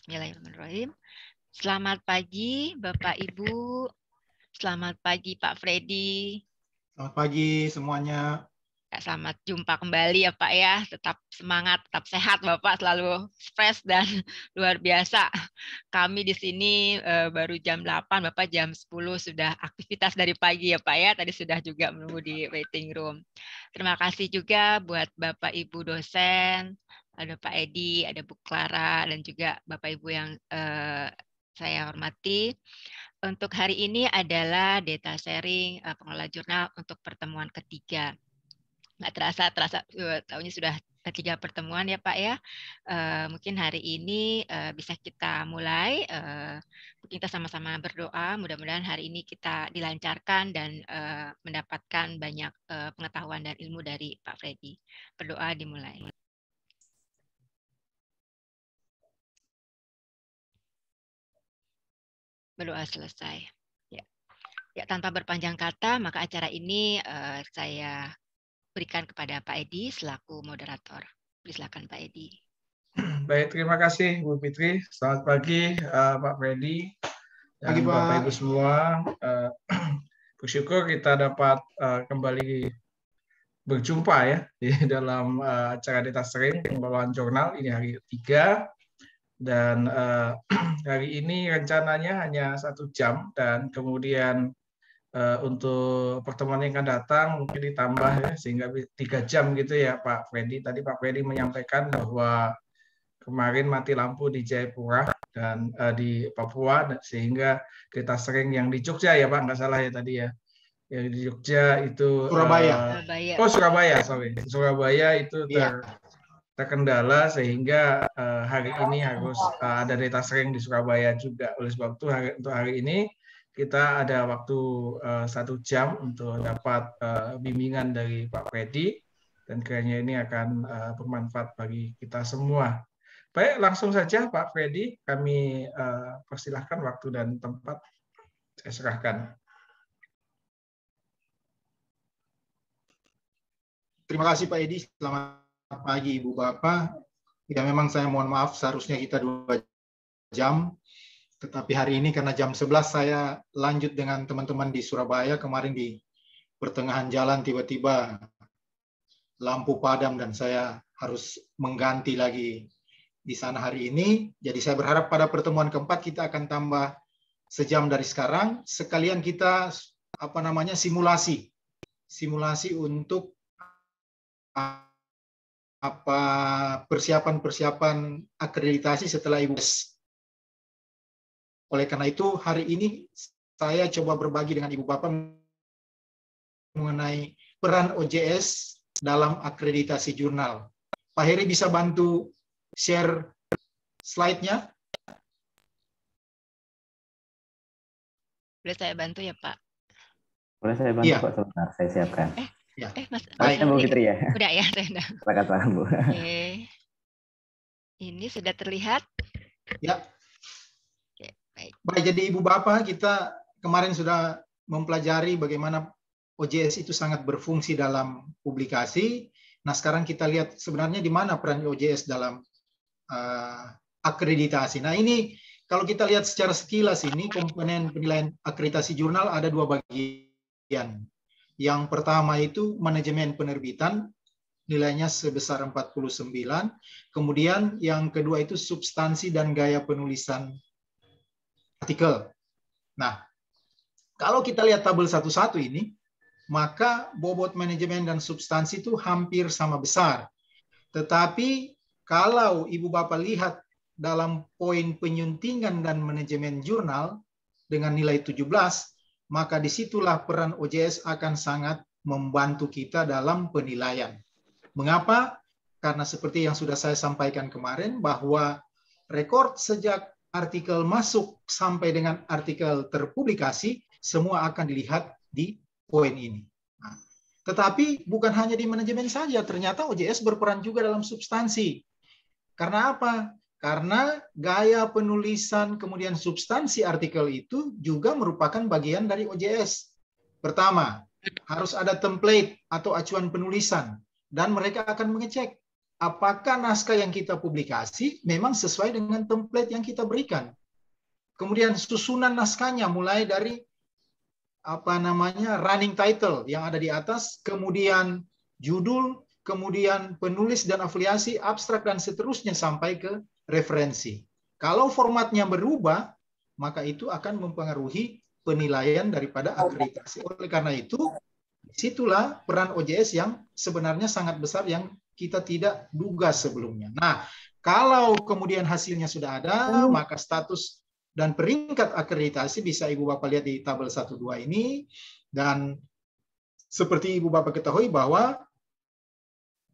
Bismillahirrahmanirrahim. Selamat pagi Bapak Ibu. Selamat pagi Pak Freddy. Selamat pagi semuanya. Selamat jumpa kembali ya Pak ya. Tetap semangat, tetap sehat Bapak, selalu fresh dan luar biasa. Kami di sini baru jam 8, Bapak jam 10 sudah aktivitas dari pagi ya Pak ya. Tadi sudah juga menunggu di waiting room. Terima kasih juga buat Bapak Ibu dosen, ada Pak Edi, ada Bu Clara, dan juga Bapak Ibu yang saya hormati. Untuk hari ini adalah data sharing pengelola jurnal untuk pertemuan ketiga. Nggak terasa tahunnya sudah 3 pertemuan ya Pak ya. Mungkin hari ini bisa kita mulai. Kita sama-sama berdoa. Mudah-mudahan hari ini kita dilancarkan dan mendapatkan banyak pengetahuan dan ilmu dari Pak Freddy. Berdoa dimulai. Berdoa selesai. Ya, tanpa berpanjang kata, maka acara ini saya berikan kepada Pak Edi selaku moderator. Silakan Pak Edi. Baik, terima kasih Bu Fitri. Selamat pagi Pak Freddy dan Pagi, Pak. Bapak Ibu semua. Bersyukur kita dapat kembali berjumpa ya di dalam acara data sharing pengelolaan jurnal ini hari ketiga. Dan hari ini rencananya hanya 1 jam dan kemudian untuk pertemuan yang akan datang mungkin ditambah ya sehingga 3 jam gitu ya Pak Freddy. Tadi Pak Freddy menyampaikan bahwa kemarin mati lampu di Jayapura dan di Papua sehingga kita sering yang di Jogja ya Pak, nggak salah ya tadi ya. Yang di Jogja itu Surabaya. Surabaya itu terkendala sehingga hari ini harus ada data sharing di Surabaya juga. Oleh sebab itu untuk hari ini kita ada waktu 1 jam untuk dapat bimbingan dari Pak Freddy dan kiranya ini akan bermanfaat bagi kita semua. Baik, langsung saja Pak Freddy, kami persilahkan waktu dan tempat saya serahkan. Terima kasih Pak Edi, selamat pagi Ibu Bapak. Ya memang saya mohon maaf seharusnya kita 2 jam, tetapi hari ini karena jam 11 saya lanjut dengan teman-teman di Surabaya. Kemarin di pertengahan jalan tiba-tiba lampu padam dan saya harus mengganti lagi di sana hari ini. Jadi saya berharap pada pertemuan keempat kita akan tambah sejam dari sekarang. Sekalian kita simulasi untuk persiapan akreditasi setelah IBUS. Oleh karena itu hari ini saya coba berbagi dengan Ibu Bapak mengenai peran OJS dalam akreditasi jurnal. Pak Heri bisa bantu share slide-nya? Boleh saya bantu ya Pak? Boleh saya bantu Pak, sebentar saya siapkan. Mas, baik Bu Fitri ya. Udah ya, saya udah. Silakan Bu. Oke. Ini sudah terlihat? Ya. Oke, baik. Baik, jadi Ibu Bapak kita kemarin sudah mempelajari bagaimana OJS itu sangat berfungsi dalam publikasi. Nah, sekarang kita lihat sebenarnya di mana peran OJS dalam akreditasi. Nah, ini kalau kita lihat secara sekilas ini komponen penilaian akreditasi jurnal ada 2 bagian. Yang pertama itu manajemen penerbitan, nilainya sebesar 49. Kemudian yang kedua itu substansi dan gaya penulisan artikel. Nah, kalau kita lihat tabel satu-satu ini, maka bobot manajemen dan substansi itu hampir sama besar. Tetapi kalau Ibu Bapak lihat dalam poin penyuntingan dan manajemen jurnal dengan nilai 17, maka disitulah peran OJS akan sangat membantu kita dalam penilaian. Mengapa? Karena seperti yang sudah saya sampaikan kemarin, bahwa rekor sejak artikel masuk sampai dengan artikel terpublikasi, semua akan dilihat di poin ini. Nah, tetapi bukan hanya di manajemen saja, ternyata OJS berperan juga dalam substansi. Karena apa? Karena gaya penulisan kemudian substansi artikel itu juga merupakan bagian dari OJS. Pertama, harus ada template atau acuan penulisan dan mereka akan mengecek apakah naskah yang kita publikasi memang sesuai dengan template yang kita berikan. Kemudian susunan naskahnya mulai dari running title yang ada di atas, kemudian judul, kemudian penulis dan afiliasi, abstrak dan seterusnya sampai ke referensi. Kalau formatnya berubah, maka itu akan mempengaruhi penilaian daripada akreditasi. Oleh karena itu, disitulah peran OJS yang sebenarnya sangat besar yang kita tidak duga sebelumnya. Nah, kalau kemudian hasilnya sudah ada, maka status dan peringkat akreditasi bisa Ibu Bapak lihat di tabel 1-2 ini. Dan seperti Ibu Bapak ketahui bahwa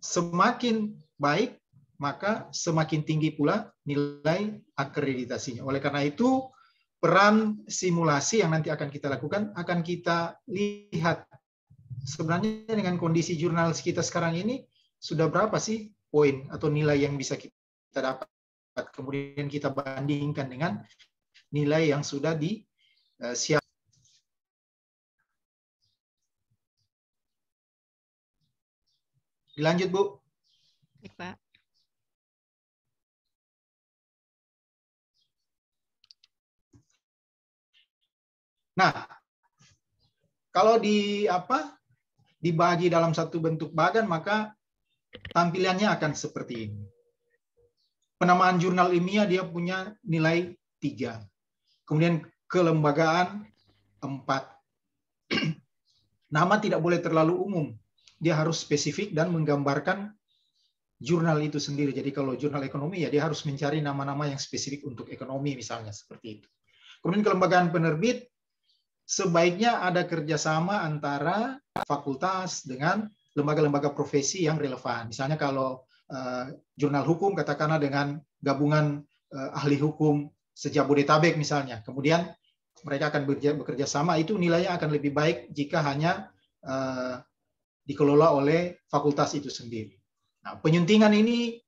semakin baik, maka semakin tinggi pula nilai akreditasinya. Oleh karena itu, peran simulasi yang nanti akan kita lakukan, akan kita lihat sebenarnya dengan kondisi jurnal kita sekarang ini, sudah berapa sih poin atau nilai yang bisa kita dapat. Kemudian kita bandingkan dengan nilai yang sudah disiapkan. Dilanjut, Bu. Baik, Pak. Nah, kalau dibagi dalam satu bentuk bagan, maka tampilannya akan seperti ini. Penamaan jurnal ilmiah dia punya nilai 3. Kemudian kelembagaan 4. Nama tidak boleh terlalu umum. Dia harus spesifik dan menggambarkan jurnal itu sendiri. Jadi kalau jurnal ekonomi ya dia harus mencari nama-nama yang spesifik untuk ekonomi misalnya seperti itu. Kemudian kelembagaan penerbit sebaiknya ada kerjasama antara fakultas dengan lembaga-lembaga profesi yang relevan. Misalnya kalau jurnal hukum katakanlah dengan gabungan ahli hukum se-Jabodetabek misalnya. Kemudian mereka akan bekerja sama, itu nilainya akan lebih baik jika hanya dikelola oleh fakultas itu sendiri. Nah, penyuntingan ini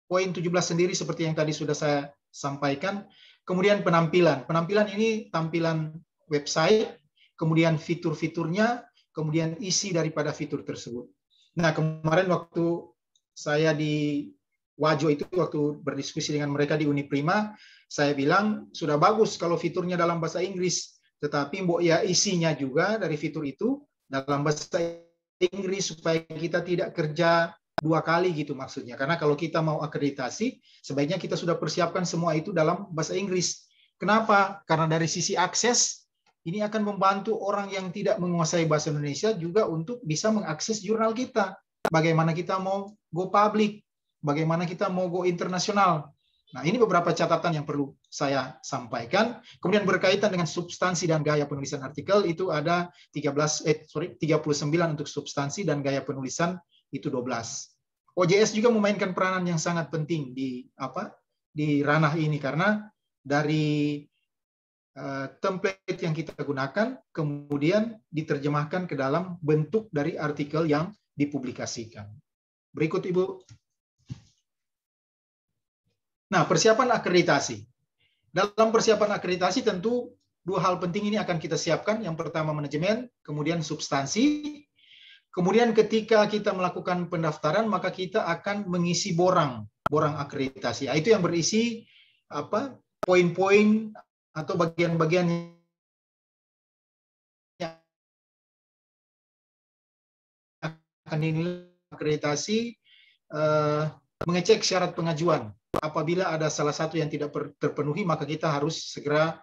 poin 17 sendiri seperti yang tadi sudah saya sampaikan. Kemudian penampilan. Penampilan ini tampilan website, kemudian fitur-fiturnya, kemudian isi daripada fitur tersebut. Nah, kemarin waktu saya di Wajo itu, waktu berdiskusi dengan mereka di Uniprima, saya bilang sudah bagus kalau fiturnya dalam bahasa Inggris, tetapi mbok ya isinya juga dari fitur itu dalam bahasa Inggris supaya kita tidak kerja 2 kali gitu maksudnya. Karena kalau kita mau akreditasi, sebaiknya kita sudah persiapkan semua itu dalam bahasa Inggris. Kenapa? Karena dari sisi akses, ini akan membantu orang yang tidak menguasai bahasa Indonesia juga untuk bisa mengakses jurnal kita. Bagaimana kita mau go public, bagaimana kita mau go internasional. Nah, ini beberapa catatan yang perlu saya sampaikan. Kemudian berkaitan dengan substansi dan gaya penulisan artikel, itu ada 39 untuk substansi dan gaya penulisan itu 12. OJS juga memainkan peranan yang sangat penting di ranah ini, karena dari template yang kita gunakan kemudian diterjemahkan ke dalam bentuk dari artikel yang dipublikasikan. Berikut, Ibu. Nah, persiapan akreditasi. Dalam persiapan akreditasi tentu 2 hal penting ini akan kita siapkan. Yang pertama manajemen, kemudian substansi. Kemudian ketika kita melakukan pendaftaran, maka kita akan mengisi borang akreditasi. Itu yang berisi poin-poin atau bagian-bagian yang akan dinilai akreditasi, mengecek syarat pengajuan. Apabila ada salah satu yang tidak terpenuhi, maka kita harus segera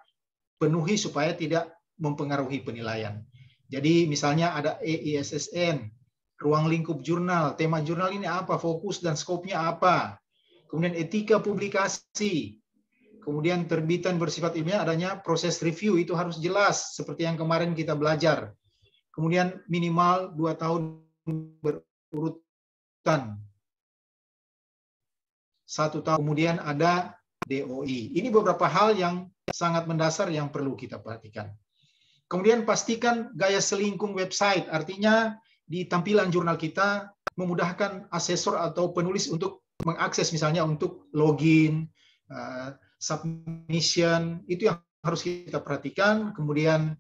penuhi supaya tidak mempengaruhi penilaian. Jadi misalnya ada EISSN, ruang lingkup jurnal, tema jurnal ini apa, fokus dan skopnya apa. Kemudian etika publikasi. Kemudian terbitan bersifat ilmiah, adanya proses review, itu harus jelas seperti yang kemarin kita belajar. Kemudian minimal 2 tahun berurutan. 1 tahun. Kemudian ada DOI. Ini beberapa hal yang sangat mendasar yang perlu kita perhatikan. Kemudian pastikan gaya selingkung website, artinya di tampilan jurnal kita memudahkan asesor atau penulis untuk mengakses, misalnya untuk login, submission, itu yang harus kita perhatikan. Kemudian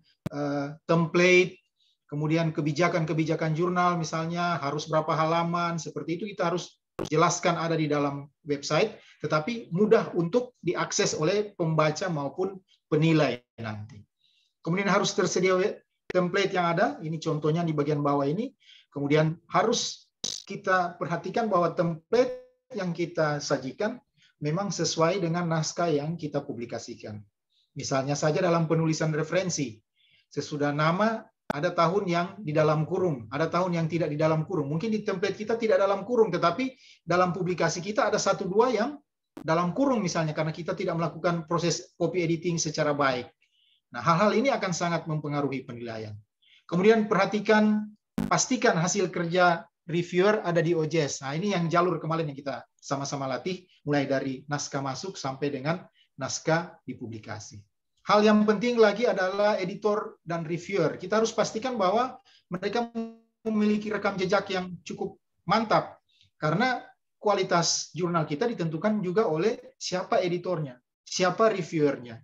template, kemudian kebijakan-kebijakan jurnal, misalnya harus berapa halaman, seperti itu kita harus jelaskan ada di dalam website, tetapi mudah untuk diakses oleh pembaca maupun penilai nanti. Kemudian harus tersedia template yang ada, ini contohnya di bagian bawah ini. Kemudian harus kita perhatikan bahwa template yang kita sajikan memang sesuai dengan naskah yang kita publikasikan. Misalnya saja dalam penulisan referensi, sesudah nama ada tahun yang di dalam kurung, ada tahun yang tidak di dalam kurung. Mungkin di template kita tidak dalam kurung, tetapi dalam publikasi kita ada 1-2 yang dalam kurung misalnya, karena kita tidak melakukan proses copy editing secara baik. Nah, hal-hal ini akan sangat mempengaruhi penilaian. Kemudian pastikan hasil kerja reviewer ada di OJS. Nah, ini yang jalur kemarin yang kita sama-sama latih, mulai dari naskah masuk sampai dengan naskah dipublikasi. Hal yang penting lagi adalah editor dan reviewer. Kita harus pastikan bahwa mereka memiliki rekam jejak yang cukup mantap, karena kualitas jurnal kita ditentukan juga oleh siapa editornya, siapa reviewernya.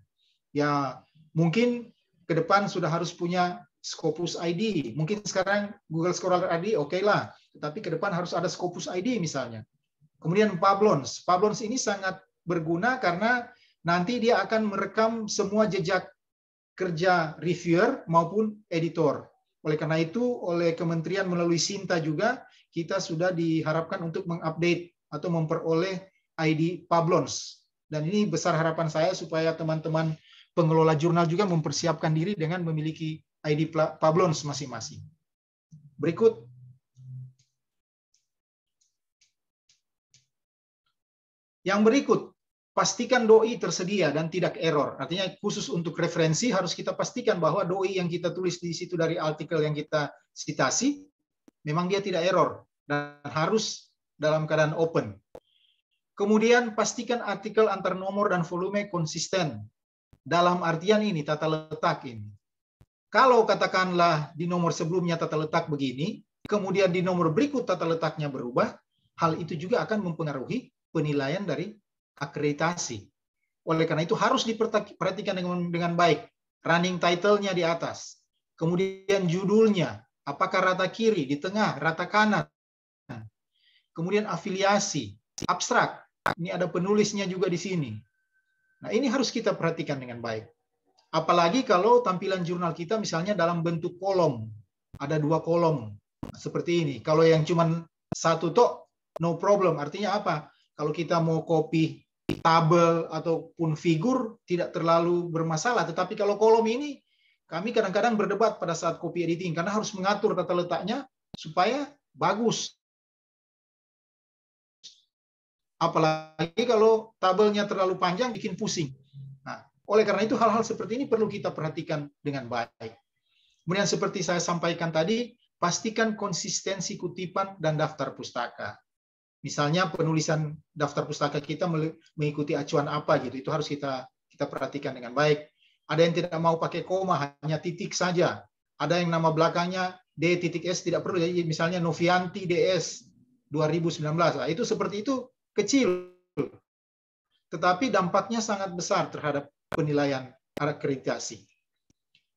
Ya, mungkin ke depan sudah harus punya Scopus ID. Mungkin sekarang Google Scholar ID oke lah, tetapi ke depan harus ada Scopus ID misalnya. Kemudian Publons. Publons ini sangat berguna karena nanti dia akan merekam semua jejak kerja reviewer maupun editor. Oleh karena itu, oleh kementerian melalui Sinta juga, kita sudah diharapkan untuk mengupdate atau memperoleh ID Publons. Dan ini besar harapan saya supaya teman-teman pengelola jurnal juga mempersiapkan diri dengan memiliki ID Publons masing-masing. Berikut. Yang berikut, pastikan doi tersedia dan tidak error. Artinya khusus untuk referensi harus kita pastikan bahwa doi yang kita tulis di situ dari artikel yang kita citasi memang dia tidak error dan harus dalam keadaan open. Kemudian pastikan artikel antar nomor dan volume konsisten. Dalam artian ini tata letak ini. Kalau katakanlah di nomor sebelumnya tata letak begini, kemudian di nomor berikut tata letaknya berubah, hal itu juga akan mempengaruhi penilaian dari akreditasi. Oleh karena itu harus diperhatikan dengan baik. Running title-nya di atas. Kemudian judulnya, apakah rata kiri, di tengah, rata kanan. Kemudian afiliasi, abstrak. Ini ada penulisnya juga di sini. Nah, ini harus kita perhatikan dengan baik. Apalagi kalau tampilan jurnal kita misalnya dalam bentuk kolom. Ada 2 kolom. Seperti ini. Kalau yang cuma 1 tok, no problem. Artinya apa? Kalau kita mau copy tabel ataupun figur tidak terlalu bermasalah. Tetapi kalau kolom ini, kami kadang-kadang berdebat pada saat copy editing karena harus mengatur tata letaknya supaya bagus. Apalagi kalau tabelnya terlalu panjang bikin pusing. Nah, oleh karena itu hal-hal seperti ini perlu kita perhatikan dengan baik. Kemudian seperti saya sampaikan tadi, pastikan konsistensi kutipan dan daftar pustaka. Misalnya penulisan daftar pustaka kita mengikuti acuan apa gitu, itu harus kita perhatikan dengan baik. Ada yang tidak mau pakai koma, hanya titik saja. Ada yang nama belakangnya D.S tidak perlu, jadi misalnya Novianti DS 2019. Nah, itu seperti itu kecil, tetapi dampaknya sangat besar terhadap penilaian akreditasi.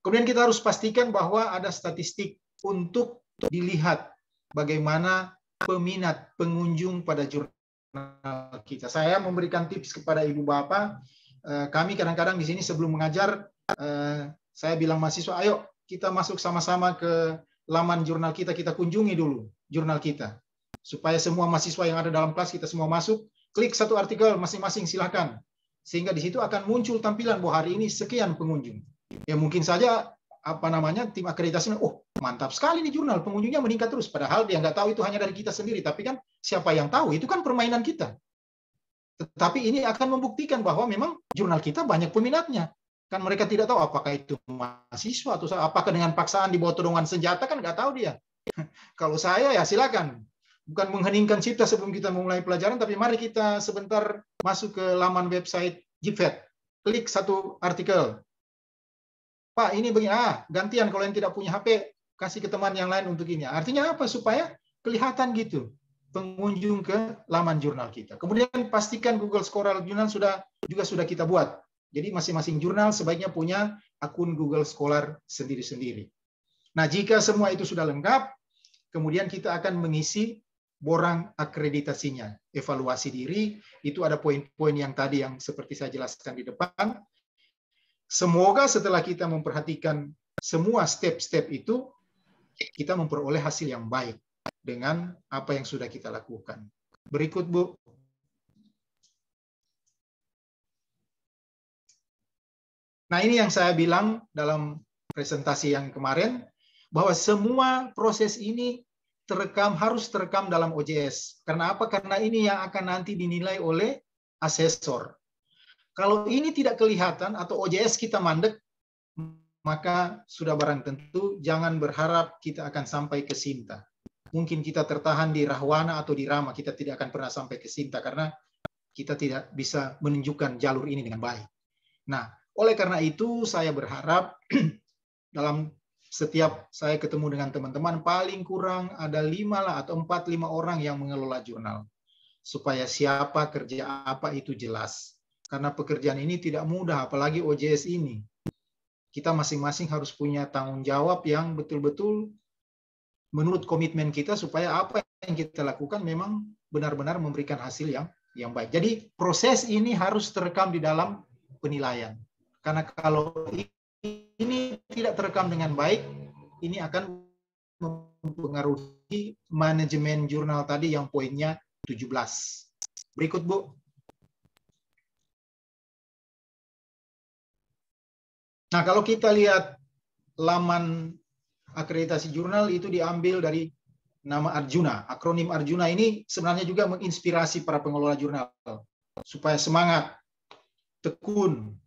Kemudian kita harus pastikan bahwa ada statistik untuk dilihat bagaimana peminat pengunjung pada jurnal kita. Saya memberikan tips kepada ibu bapak. Kami kadang-kadang di sini sebelum mengajar, saya bilang mahasiswa, ayo kita masuk sama-sama ke laman jurnal kita, kita kunjungi dulu jurnal kita. Supaya semua mahasiswa yang ada dalam kelas kita semua masuk, klik satu artikel masing-masing silakan. Sehingga di situ akan muncul tampilan bahwa hari ini sekian pengunjung. Ya mungkin saja tim akreditasi, oh mantap sekali nih jurnal, pengunjungnya meningkat terus. Padahal dia nggak tahu itu hanya dari kita sendiri. Tapi kan siapa yang tahu? Itu kan permainan kita. Tetapi ini akan membuktikan bahwa memang jurnal kita banyak peminatnya. Kan mereka tidak tahu apakah itu mahasiswa atau apakah dengan paksaan dibawa todongan senjata, kan nggak tahu dia. Kalau saya ya silakan. Bukan mengheningkan cipta sebelum kita memulai pelajaran, tapi mari kita sebentar masuk ke laman website GIPVET. Klik satu artikel. Pak, ini begini, gantian kalau yang tidak punya HP, kasih ke teman yang lain untuk ini. Artinya apa? Supaya kelihatan gitu pengunjung ke laman jurnal kita. Kemudian pastikan Google Scholar Journal sudah kita buat. Jadi masing-masing jurnal sebaiknya punya akun Google Scholar sendiri-sendiri. Nah, jika semua itu sudah lengkap, kemudian kita akan mengisi borang akreditasinya, evaluasi diri, itu ada poin-poin yang tadi yang seperti saya jelaskan di depan. Semoga setelah kita memperhatikan semua step-step itu, kita memperoleh hasil yang baik dengan apa yang sudah kita lakukan. Berikut, Bu. Nah, ini yang saya bilang dalam presentasi yang kemarin, bahwa semua proses ini harus terekam dalam OJS. Karena apa? Karena ini yang akan nanti dinilai oleh asesor. Kalau ini tidak kelihatan atau OJS kita mandek, maka sudah barang tentu jangan berharap kita akan sampai ke Sinta. Mungkin kita tertahan di Rahwana atau di Rama, kita tidak akan pernah sampai ke Sinta karena kita tidak bisa menunjukkan jalur ini dengan baik. Nah, oleh karena itu saya berharap dalam setiap saya ketemu dengan teman-teman, paling kurang ada 5 lah atau 4-5 orang yang mengelola jurnal. Supaya siapa kerja apa itu jelas. Karena pekerjaan ini tidak mudah, apalagi OJS ini. Kita masing-masing harus punya tanggung jawab yang betul-betul menurut komitmen kita supaya apa yang kita lakukan memang benar-benar memberikan hasil yang baik. Jadi proses ini harus terekam di dalam penilaian. Karena kalau ini tidak terekam dengan baik, ini akan mempengaruhi manajemen jurnal tadi yang poinnya 17. Berikut, Bu. Nah, kalau kita lihat laman akreditasi jurnal itu diambil dari nama Arjuna. Akronim Arjuna ini sebenarnya juga menginspirasi para pengelola jurnal supaya semangat, tekun,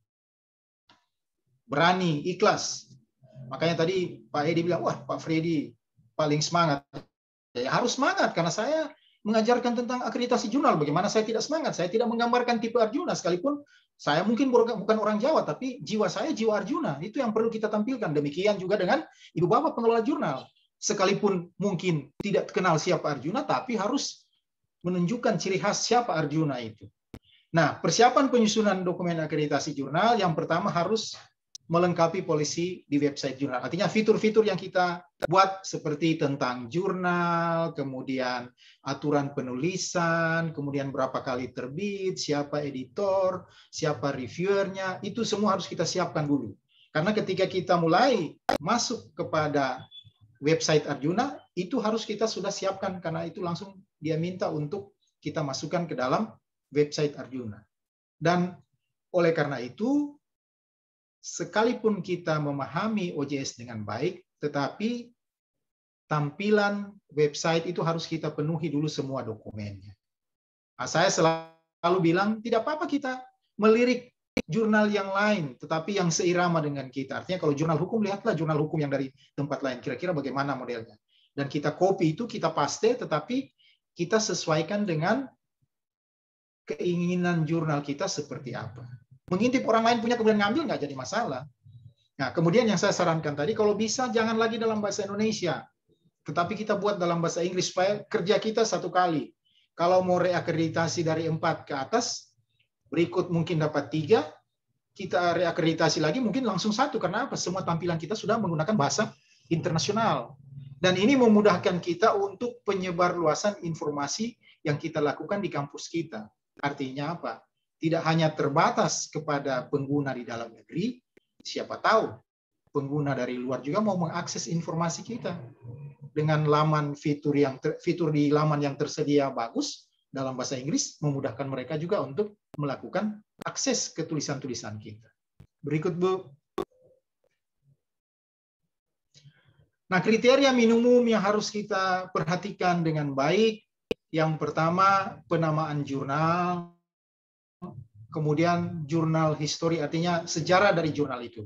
berani, ikhlas. Makanya tadi Pak Edi bilang, wah Pak Freddy paling semangat. Ya harus semangat, karena saya mengajarkan tentang akreditasi jurnal. Bagaimana saya tidak semangat? Saya tidak menggambarkan tipe Arjuna, sekalipun saya mungkin bukan orang Jawa, tapi jiwa saya jiwa Arjuna. Itu yang perlu kita tampilkan. Demikian juga dengan Ibu Bapak pengelola jurnal. Sekalipun mungkin tidak kenal siapa Arjuna, tapi harus menunjukkan ciri khas siapa Arjuna itu. Nah, persiapan penyusunan dokumen akreditasi jurnal, yang pertama harus melengkapi polisi di website jurnal. Artinya fitur-fitur yang kita buat seperti tentang jurnal, kemudian aturan penulisan, kemudian berapa kali terbit, siapa editor, siapa reviewernya, itu semua harus kita siapkan dulu. Karena ketika kita mulai masuk kepada website Arjuna, itu harus kita sudah siapkan, karena itu langsung dia minta untuk kita masukkan ke dalam website Arjuna. Dan oleh karena itu, sekalipun kita memahami OJS dengan baik, tetapi tampilan website itu harus kita penuhi dulu semua dokumennya. Nah, saya selalu bilang, tidak apa-apa kita melirik jurnal yang lain, tetapi yang seirama dengan kita. Artinya kalau jurnal hukum, lihatlah jurnal hukum yang dari tempat lain, kira-kira bagaimana modelnya. Dan kita copy itu, kita paste, tetapi kita sesuaikan dengan keinginan jurnal kita seperti apa. Mengintip orang lain punya kemudian ngambil nggak jadi masalah. Nah, kemudian yang saya sarankan tadi, kalau bisa jangan lagi dalam bahasa Indonesia, tetapi kita buat dalam bahasa Inggris supaya kerja kita satu kali. Kalau mau reakreditasi dari 4 ke atas, berikut mungkin dapat 3, kita reakreditasi lagi mungkin langsung 1. Karena apa? Semua tampilan kita sudah menggunakan bahasa internasional. Dan ini memudahkan kita untuk penyebarluasan informasi yang kita lakukan di kampus kita. Artinya apa? Tidak hanya terbatas kepada pengguna di dalam negeri, siapa tahu pengguna dari luar juga mau mengakses informasi kita dengan laman fitur di laman yang tersedia bagus dalam bahasa Inggris, memudahkan mereka juga untuk melakukan akses ke tulisan-tulisan kita. Berikut, Bu. Nah, kriteria minimum yang harus kita perhatikan dengan baik, yang pertama penamaan jurnal, kemudian jurnal history, artinya sejarah dari jurnal itu.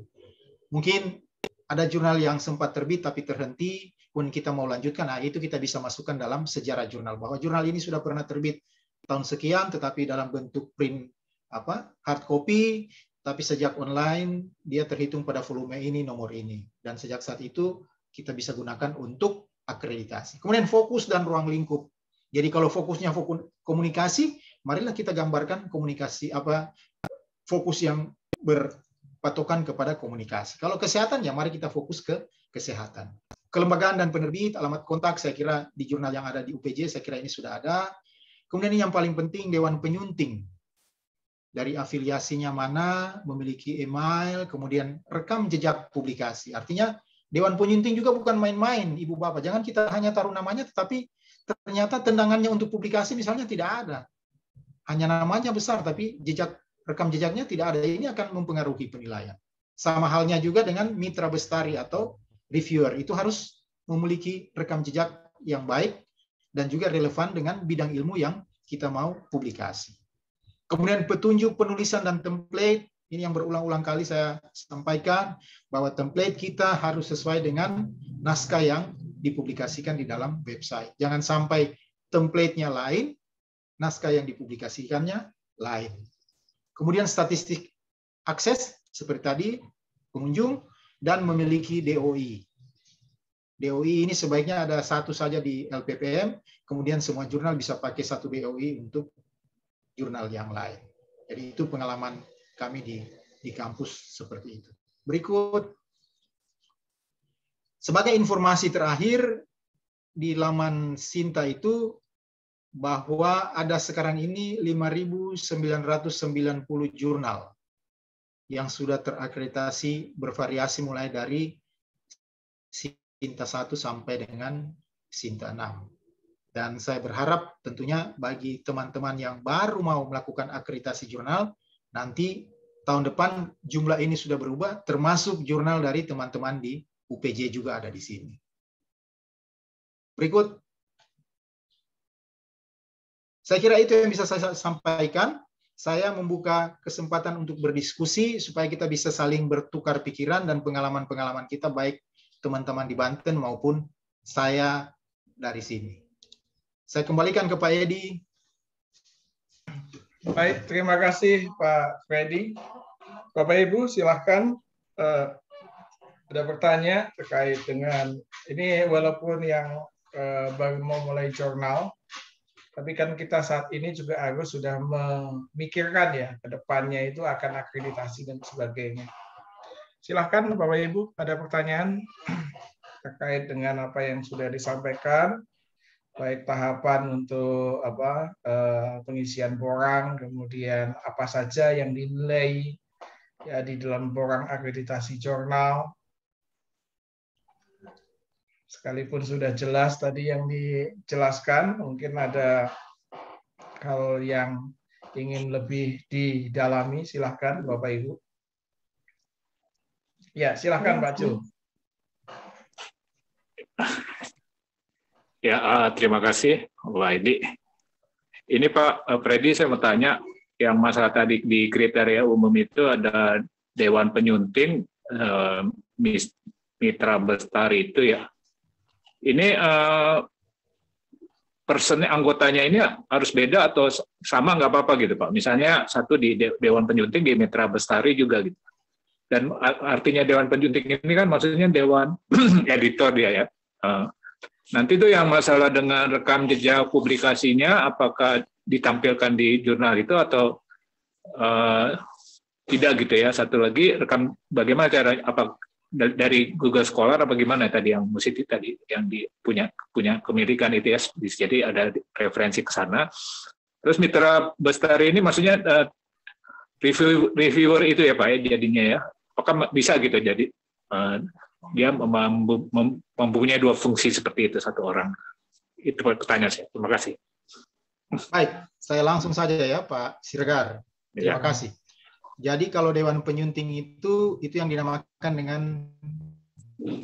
Mungkin ada jurnal yang sempat terbit tapi terhenti, pun kita mau lanjutkan, nah itu kita bisa masukkan dalam sejarah jurnal, bahwa jurnal ini sudah pernah terbit tahun sekian, tetapi dalam bentuk print hard copy, tapi sejak online dia terhitung pada volume ini, nomor ini, dan sejak saat itu kita bisa gunakan untuk akreditasi. Kemudian fokus dan ruang lingkup. Jadi kalau fokusnya fokus komunikasi, marilah kita gambarkan komunikasi fokus yang berpatokan kepada komunikasi. Kalau kesehatan, ya mari kita fokus ke kesehatan. kelembagaan dan penerbit, alamat kontak saya kira di jurnal yang ada di UPJ saya kira ini sudah ada. Kemudian yang paling penting dewan penyunting. Dari afiliasinya mana, memiliki email, kemudian rekam jejak publikasi. Artinya dewan penyunting juga bukan main-main, Ibu Bapak. Jangan kita hanya taruh namanya, tetapi ternyata tendangannya untuk publikasi misalnya tidak ada. Hanya namanya besar, tapi rekam jejaknya tidak ada. Ini akan mempengaruhi penilaian. Sama halnya juga dengan mitra bestari atau reviewer. Itu harus memiliki rekam jejak yang baik dan juga relevan dengan bidang ilmu yang kita mau publikasi. Kemudian petunjuk penulisan dan template, ini yang berulang-ulang kali saya sampaikan, bahwa template kita harus sesuai dengan naskah yang dipublikasikan di dalam website. Jangan sampai template-nya lain, naskah yang dipublikasikannya lain. Kemudian statistik akses, seperti tadi, pengunjung, dan memiliki DOI. DOI ini sebaiknya ada satu saja di LPPM, kemudian semua jurnal bisa pakai satu DOI untuk jurnal yang lain. Jadi itu pengalaman kami di kampus seperti itu. Berikut, sebagai informasi terakhir, di laman Sinta itu bahwa ada sekarang ini 5.990 jurnal yang sudah terakreditasi bervariasi mulai dari Sinta 1 sampai dengan Sinta 6. Dan saya berharap tentunya bagi teman-teman yang baru mau melakukan akreditasi jurnal, nanti tahun depan jumlah ini sudah berubah, termasuk jurnal dari teman-teman di UPJ juga ada di sini. Berikut. Saya kira itu yang bisa saya sampaikan. Saya membuka kesempatan untuk berdiskusi supaya kita bisa saling bertukar pikiran dan pengalaman-pengalaman kita, baik teman-teman di Banten maupun saya dari sini. Saya kembalikan ke Pak Edi. Baik, terima kasih Pak Freddy. Bapak Ibu silahkan ada bertanya terkait dengan ini, walaupun yang baru mau mulai jurnal, tapi kan kita saat ini juga harus sudah memikirkan ya ke depannya itu akan akreditasi dan sebagainya. Silahkan Bapak Ibu, ada pertanyaan terkait dengan apa yang sudah disampaikan, baik tahapan untuk pengisian borang, kemudian apa saja yang dinilai ya di dalam borang akreditasi jurnal. Sekalipun sudah jelas tadi yang dijelaskan, mungkin ada hal yang ingin lebih didalami, silahkan Bapak Ibu. Ya, silahkan Pak Cu. Ya, terima kasih, Pak Edi. Ini Pak Freddy, saya mau tanya, yang masalah tadi di kriteria umum itu ada Dewan Penyunting, Mitra Bestari itu ya. Ini anggotanya ini harus beda atau sama, nggak apa-apa gitu Pak? Misalnya satu di Dewan Penyunting, di Mitra Bestari juga gitu. Dan artinya Dewan Penyunting ini kan maksudnya Dewan Editor dia ya. Nanti itu yang masalah dengan rekam jejak publikasinya, apakah ditampilkan di jurnal itu atau tidak gitu ya? Satu lagi, rekam bagaimana cara, apa dari Google Scholar apa gimana tadi yang Musiti tadi yang punya kemirikan itu ya? Jadi ada referensi ke sana. Terus Mitra Bestari ini maksudnya reviewer itu ya Pak ya jadinya ya? Apakah bisa gitu jadi? Dia mempunyai dua fungsi seperti itu satu orang. Itu pertanyaan saya. Terima kasih. Baik, saya langsung saja ya Pak Siregar. Terima kasih. Jadi kalau Dewan Penyunting itu yang dinamakan dengan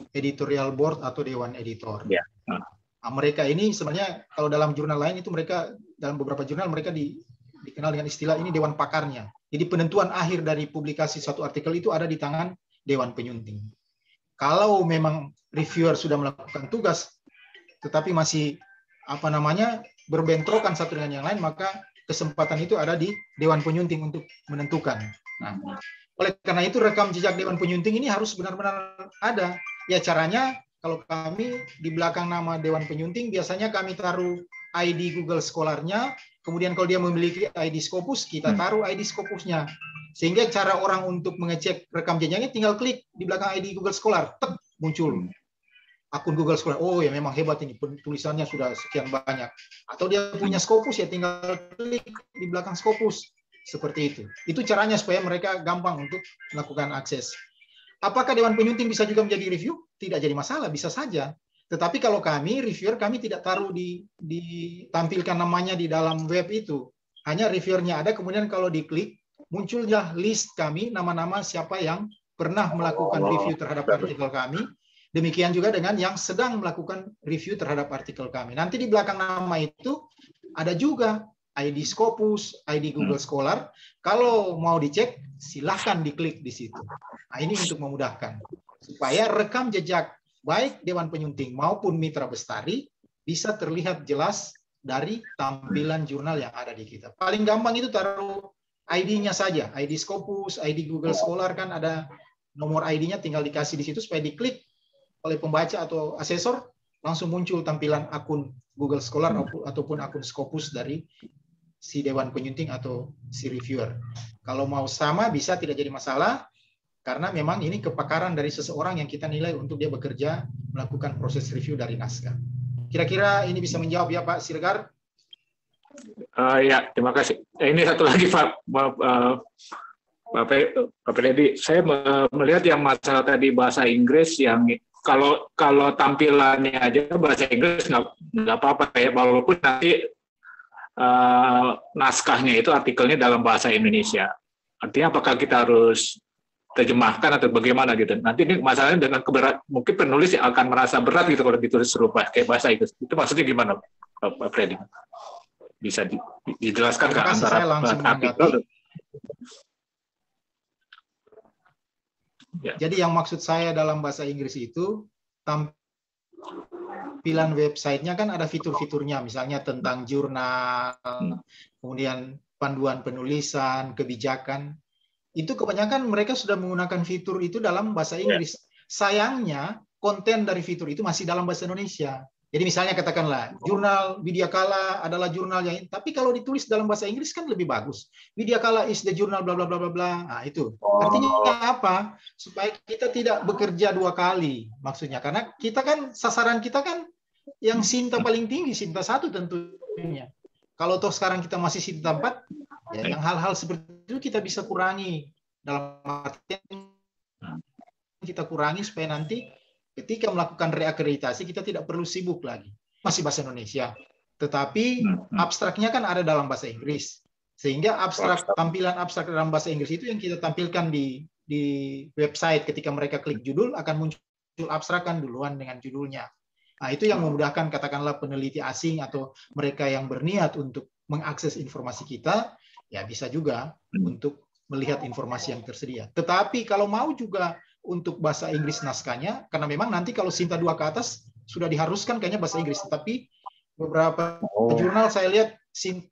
editorial board atau Dewan Editor. Ya. Nah, mereka ini sebenarnya kalau dalam jurnal lain itu mereka dalam beberapa jurnal mereka dikenal dengan istilah ini Dewan Pakarnya. Jadi penentuan akhir dari publikasi satu artikel itu ada di tangan Dewan Penyunting. Kalau memang reviewer sudah melakukan tugas, tetapi masih berbentrokan satu dengan yang lain, maka kesempatan itu ada di Dewan Penyunting untuk menentukan. Nah, oleh karena itu rekam jejak Dewan Penyunting ini harus benar-benar ada. Ya caranya, kalau kami di belakang nama Dewan Penyunting, biasanya kami taruh ID Google Scholar-nya, kemudian kalau dia memiliki ID Scopus, kita taruh ID Scopus-nya. Sehingga cara orang untuk mengecek rekam jejaknya tinggal klik di belakang ID Google Scholar, muncul. akun Google Scholar. Oh ya memang hebat ini, tulisannya sudah sekian banyak. Atau dia punya Scopus, ya tinggal klik di belakang Scopus. Seperti itu. Itu caranya supaya mereka gampang untuk melakukan akses. Apakah Dewan Penyunting bisa juga menjadi review? Tidak jadi masalah, bisa saja. Tetapi kalau kami, reviewer, kami tidak taruh ditampilkan namanya di dalam web itu. Hanya reviewernya ada, kemudian kalau diklik, munculnya list kami, nama-nama siapa yang pernah melakukan review terhadap artikel kami. Demikian juga dengan yang sedang melakukan review terhadap artikel kami. Nanti di belakang nama itu ada juga ID Scopus, ID Google Scholar. Kalau mau dicek, silahkan diklik di situ. Nah, ini untuk memudahkan. Supaya rekam jejak baik Dewan Penyunting maupun Mitra Bestari bisa terlihat jelas dari tampilan jurnal yang ada di kita. Paling gampang itu taruh ID-nya saja, ID Scopus, ID Google Scholar, kan ada nomor ID-nya, tinggal dikasih di situ supaya diklik oleh pembaca atau asesor, langsung muncul tampilan akun Google Scholar ataupun akun Scopus dari si Dewan Penyunting atau si reviewer. Kalau mau sama bisa, tidak jadi masalah, karena memang ini kepakaran dari seseorang yang kita nilai untuk dia bekerja melakukan proses review dari naskah. Kira-kira ini bisa menjawab ya Pak Siregar? Ya, terima kasih. Ini satu lagi Pak Freddy, saya melihat yang masalah tadi bahasa Inggris, yang kalau tampilannya aja bahasa Inggris nggak apa-apa ya, walaupun nanti naskahnya itu artikelnya dalam bahasa Indonesia. Artinya apakah kita harus terjemahkan atau bagaimana gitu? Nanti ini masalahnya dengan mungkin penulis akan merasa berat gitu kalau ditulis serupa kayak bahasa Inggris. Itu maksudnya gimana, Pak Freddy? Bisa dijelaskan ke antara artikel? Ya. Jadi yang maksud saya dalam bahasa Inggris itu, tampilan websitenya kan ada fitur-fiturnya, misalnya tentang jurnal, kemudian panduan penulisan, kebijakan. Itu kebanyakan mereka sudah menggunakan fitur itu dalam bahasa Inggris. Sayangnya konten dari fitur itu masih dalam bahasa Indonesia. Jadi misalnya katakanlah jurnal Widya Kala adalah jurnal yang, tapi kalau ditulis dalam bahasa Inggris kan lebih bagus. Widya Kala is the journal bla bla bla bla bla. Nah, itu. Artinya apa? Supaya kita tidak bekerja dua kali maksudnya, karena kita kan sasaran kita kan yang Sinta paling tinggi, Sinta 1 tentunya. Kalau toh sekarang kita masih Sinta 4, ya, yang hal-hal seperti itu kita bisa kurangi, dalam artian kita kurangi supaya nanti ketika melakukan reakreditasi kita tidak perlu sibuk lagi. Masih bahasa Indonesia, tetapi abstraknya kan ada dalam bahasa Inggris, sehingga tampilan abstrak dalam bahasa Inggris itu yang kita tampilkan di website. Ketika mereka klik judul akan muncul abstrak kan duluan dengan judulnya. Nah, itu yang memudahkan katakanlah peneliti asing atau mereka yang berniat untuk mengakses informasi kita, ya bisa juga untuk melihat informasi yang tersedia. Tetapi kalau mau juga untuk bahasa Inggris naskahnya, karena memang nanti kalau Sinta 2 ke atas sudah diharuskan kayaknya bahasa Inggris, tapi beberapa jurnal saya lihat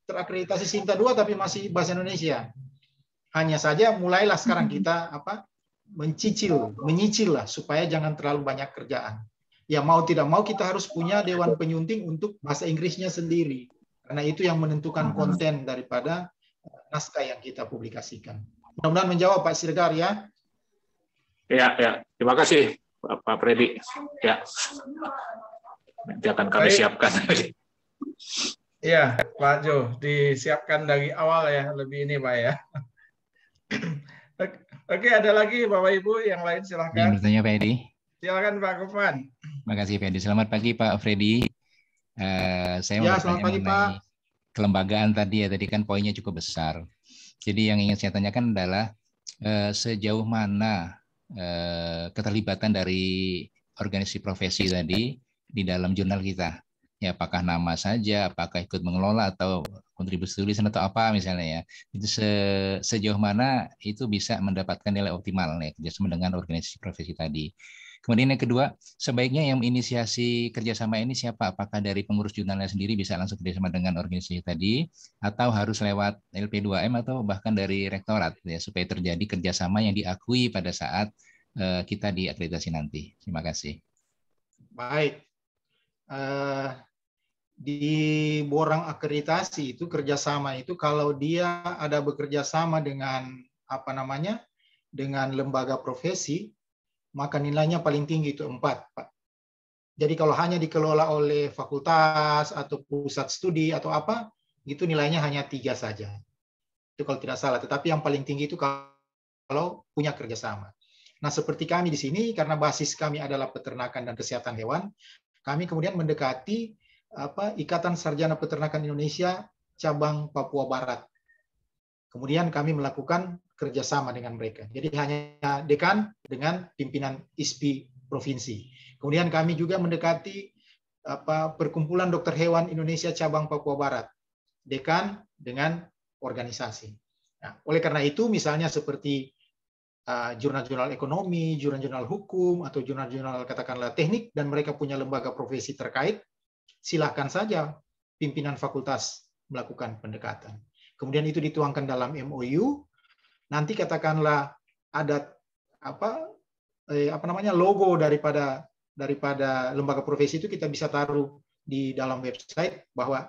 terakreditasi Sinta 2 tapi masih bahasa Indonesia. Hanya saja mulailah sekarang kita menyicil lah supaya jangan terlalu banyak kerjaan. Ya mau tidak mau kita harus punya Dewan Penyunting untuk bahasa Inggrisnya sendiri. Karena itu yang menentukan konten daripada naskah yang kita publikasikan. Mudah-mudahan menjawab Pak Siregar ya. Ya. Terima kasih Pak Freddy. Ya. Nanti akan kami siapkan. Iya, Pak Jo, disiapkan dari awal ya, lebih ini Pak ya. Oke, ada lagi Bapak Ibu yang lain silakan. Yang bertanya Pak Edi. Silakan Pak Gufran. Terima kasih Pak Edi. Selamat pagi Pak Freddy. Saya mau bertanya mengenai kelembagaan tadi ya. Tadi kan poinnya cukup besar. Jadi yang ingin saya tanyakan adalah sejauh mana keterlibatan dari organisasi profesi tadi di dalam jurnal kita. Ya, apakah nama saja, apakah ikut mengelola atau kontribusi tulisan atau apa misalnya ya. Itu sejauh mana itu bisa mendapatkan nilai optimal nih kerjasama dengan organisasi profesi tadi. Kemudian yang kedua, sebaiknya yang menginisiasi kerjasama ini siapa? Apakah dari pengurus jurnalnya sendiri bisa langsung kerjasama dengan organisasi tadi, atau harus lewat LP2M atau bahkan dari rektorat ya, supaya terjadi kerjasama yang diakui pada saat kita diakreditasi nanti. Terima kasih. Baik. Di borang akreditasi itu kerjasama itu kalau dia ada bekerja sama dengan dengan lembaga profesi, maka nilainya paling tinggi itu 4, Pak. Jadi kalau hanya dikelola oleh fakultas atau pusat studi atau apa, itu nilainya hanya 3 saja. Itu kalau tidak salah. Tetapi yang paling tinggi itu kalau punya kerjasama. Nah, seperti kami di sini, karena basis kami adalah peternakan dan kesehatan hewan, kami kemudian mendekati Ikatan Sarjana Peternakan Indonesia cabang Papua Barat. Kemudian kami melakukan kerjasama dengan mereka. Jadi hanya dekan dengan pimpinan ISPI provinsi. Kemudian kami juga mendekati Perkumpulan Dokter Hewan Indonesia cabang Papua Barat. Dekan dengan organisasi. Nah, oleh karena itu, misalnya seperti jurnal-jurnal ekonomi, jurnal-jurnal hukum, atau jurnal-jurnal katakanlah teknik, dan mereka punya lembaga profesi terkait, silahkan saja pimpinan fakultas melakukan pendekatan. Kemudian itu dituangkan dalam MOU, nanti katakanlah ada logo daripada lembaga profesi itu kita bisa taruh di dalam website bahwa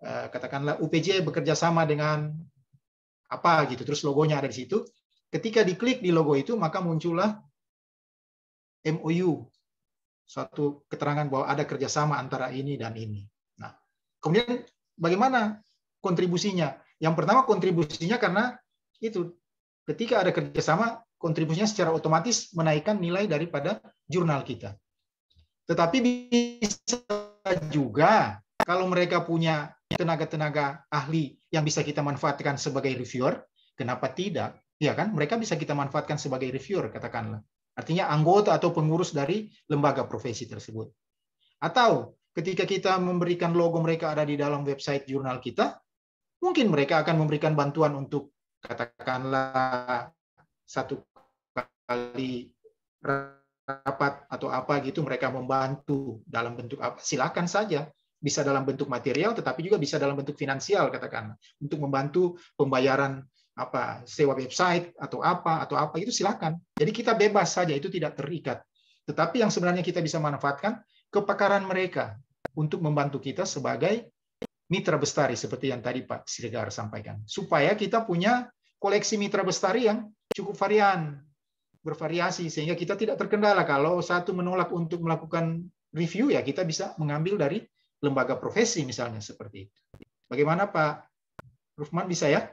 katakanlah UPJ bekerja sama dengan apa gitu, terus logonya ada di situ. Ketika diklik di logo itu, maka muncullah MOU, suatu keterangan bahwa ada kerjasama antara ini dan ini. Nah, kemudian bagaimana kontribusinya? Yang pertama kontribusinya karena itu, ketika ada kerjasama, kontribusinya secara otomatis menaikkan nilai daripada jurnal kita. Tetapi bisa juga kalau mereka punya tenaga-tenaga ahli yang bisa kita manfaatkan sebagai reviewer, kenapa tidak? Ya kan, mereka bisa kita manfaatkan sebagai reviewer, katakanlah. Artinya anggota atau pengurus dari lembaga profesi tersebut. Atau ketika kita memberikan logo mereka ada di dalam website jurnal kita, mungkin mereka akan memberikan bantuan untuk katakanlah 1 kali rapat atau apa gitu, mereka membantu dalam bentuk apa, silakan saja. Bisa dalam bentuk material, tetapi juga bisa dalam bentuk finansial, katakanlah, untuk membantu pembayaran sewa website atau apa itu silakan. Jadi kita bebas saja, itu tidak terikat. Tetapi yang sebenarnya kita bisa manfaatkan kepakaran mereka untuk membantu kita sebagai mitra bestari seperti yang tadi Pak Siregar sampaikan. Supaya kita punya koleksi mitra bestari yang cukup bervariasi sehingga kita tidak terkendala kalau satu menolak untuk melakukan review, ya kita bisa mengambil dari lembaga profesi misalnya seperti itu. Bagaimana Pak Rufman, bisa ya?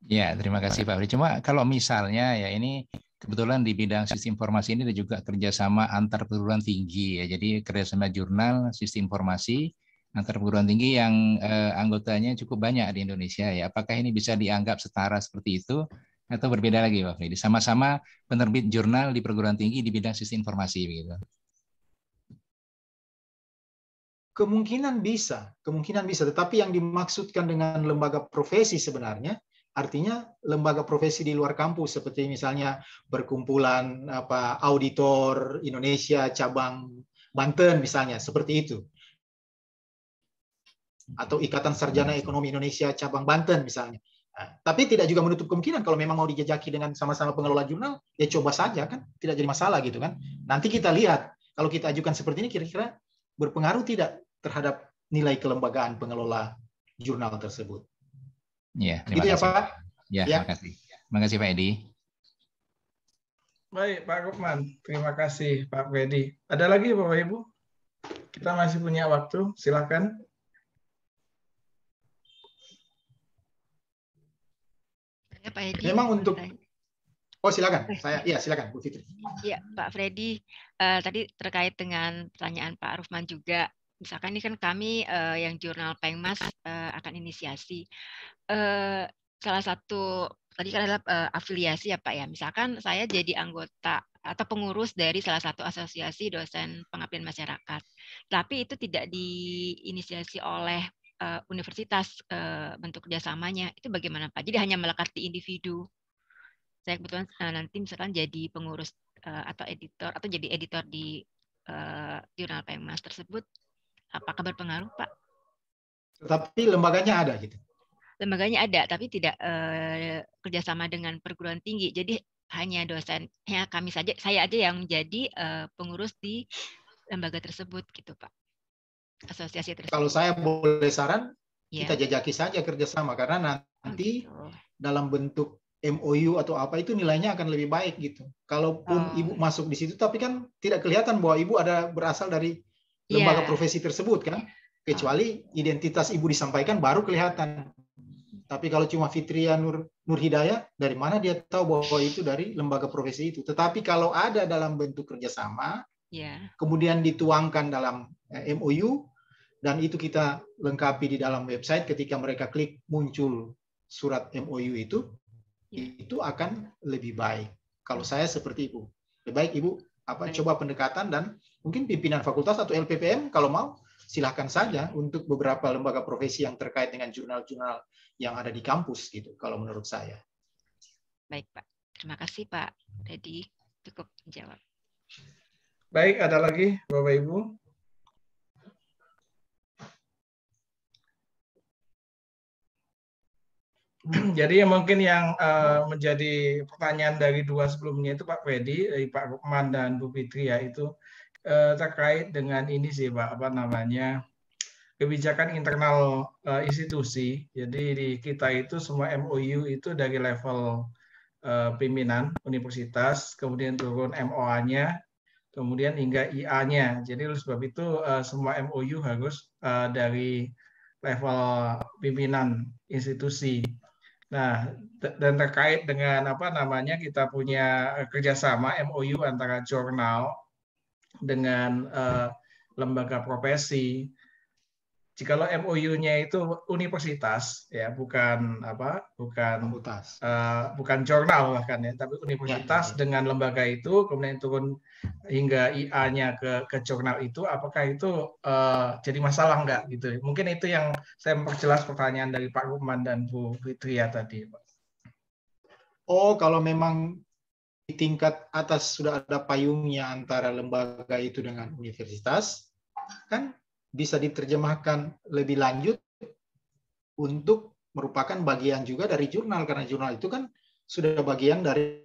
Ya, terima kasih Pak Freddy. Cuma kalau misalnya ya ini kebetulan di bidang sistem informasi ini ada juga kerjasama antar perguruan tinggi ya. Jadi kerjasama jurnal sistem informasi antar perguruan tinggi yang anggotanya cukup banyak di Indonesia ya. Apakah ini bisa dianggap setara seperti itu atau berbeda lagi Pak Freddy? Sama-sama penerbit jurnal di perguruan tinggi di bidang sistem informasi begitu. Kemungkinan bisa. Tetapi yang dimaksudkan dengan lembaga profesi sebenarnya artinya lembaga profesi di luar kampus seperti misalnya Perkumpulan Auditor Indonesia cabang Banten misalnya, seperti itu. Atau Ikatan Sarjana Ekonomi Indonesia cabang Banten misalnya. Nah, tapi tidak juga menutup kemungkinan kalau memang mau dijajaki dengan sama-sama pengelola jurnal, ya coba saja kan, tidak jadi masalah gitu kan. Nanti kita lihat kalau kita ajukan seperti ini kira-kira berpengaruh tidak terhadap nilai kelembagaan pengelola jurnal tersebut. Ya, terima kasih. Pak. Ya, terima kasih. Terima kasih Pak Edi. Baik, Pak Rufman. Terima kasih Pak Freddy. Ada lagi Bapak Ibu? Kita masih punya waktu, silakan. Ya, Pak Edi. Memang untuk silakan. Silakan Bu Fitri. Iya, Pak Freddy. Tadi terkait dengan pertanyaan Pak Rufman juga. Misalkan ini kan kami yang jurnal Pengmas akan inisiasi. Salah satu tadi kan adalah afiliasi ya Pak ya. Misalkan saya jadi anggota atau pengurus dari salah satu asosiasi dosen pengabdian masyarakat. Tapi itu tidak diinisiasi oleh universitas bentuk kerjasamanya. Itu bagaimana Pak? Jadi hanya melekat di individu. Saya kebetulan nanti misalkan jadi pengurus atau editor atau jadi editor di jurnal Pengmas tersebut. Apakah berpengaruh, Pak? Tetapi lembaganya ada gitu. Lembaganya ada, tapi tidak kerjasama dengan perguruan tinggi. Jadi hanya dosennya kami saja, saya aja yang menjadi pengurus di lembaga tersebut, gitu, Pak. Asosiasi tersebut. Kalau saya boleh saran, kita jajaki saja kerjasama karena nanti dalam bentuk MOU atau apa itu nilainya akan lebih baik gitu. Kalaupun Ibu masuk di situ, tapi kan tidak kelihatan bahwa Ibu berasal dari lembaga profesi tersebut kan, kecuali identitas ibu disampaikan baru kelihatan. Tapi kalau cuma Fitria Nur Hidayah, dari mana dia tahu bahwa itu dari lembaga profesi itu? Tetapi kalau ada dalam bentuk kerjasama, kemudian dituangkan dalam MOU, dan itu kita lengkapi di dalam website, ketika mereka klik muncul surat MOU itu akan lebih baik. Kalau saya seperti Ibu. Lebih baik Ibu coba pendekatan, dan mungkin pimpinan fakultas atau LPPM kalau mau silahkan saja untuk beberapa lembaga profesi yang terkait dengan jurnal-jurnal yang ada di kampus gitu, kalau menurut saya. Baik Pak, terima kasih Pak. Tadi cukup menjawab. Baik, ada lagi Bapak Ibu? Jadi mungkin yang menjadi pertanyaan dari dua sebelumnya itu Pak Freddy, dari Pak Rukman dan Bu Fitri ya, itu terkait dengan ini sih Pak, kebijakan internal institusi. Jadi di kita itu semua MOU itu dari level pimpinan universitas, kemudian turun MOA-nya, kemudian hingga IA-nya. Jadi oleh sebab itu semua MOU harus dari level pimpinan institusi. Nah, dan terkait dengan kita punya kerjasama MOU antara jurnal dengan lembaga profesi. Jikalau MOU-nya itu universitas, ya bukan jurnal bahkan ya, tapi universitas dengan lembaga itu, kemudian turun hingga IA-nya ke jurnal itu, apakah itu jadi masalah enggak gitu? Mungkin itu yang saya memperjelas pertanyaan dari Pak Rukman dan Bu Fitria tadi, Pak. Oh, kalau memang di tingkat atas sudah ada payungnya antara lembaga itu dengan universitas, kan bisa diterjemahkan lebih lanjut untuk merupakan bagian juga dari jurnal, karena jurnal itu kan sudah bagian dari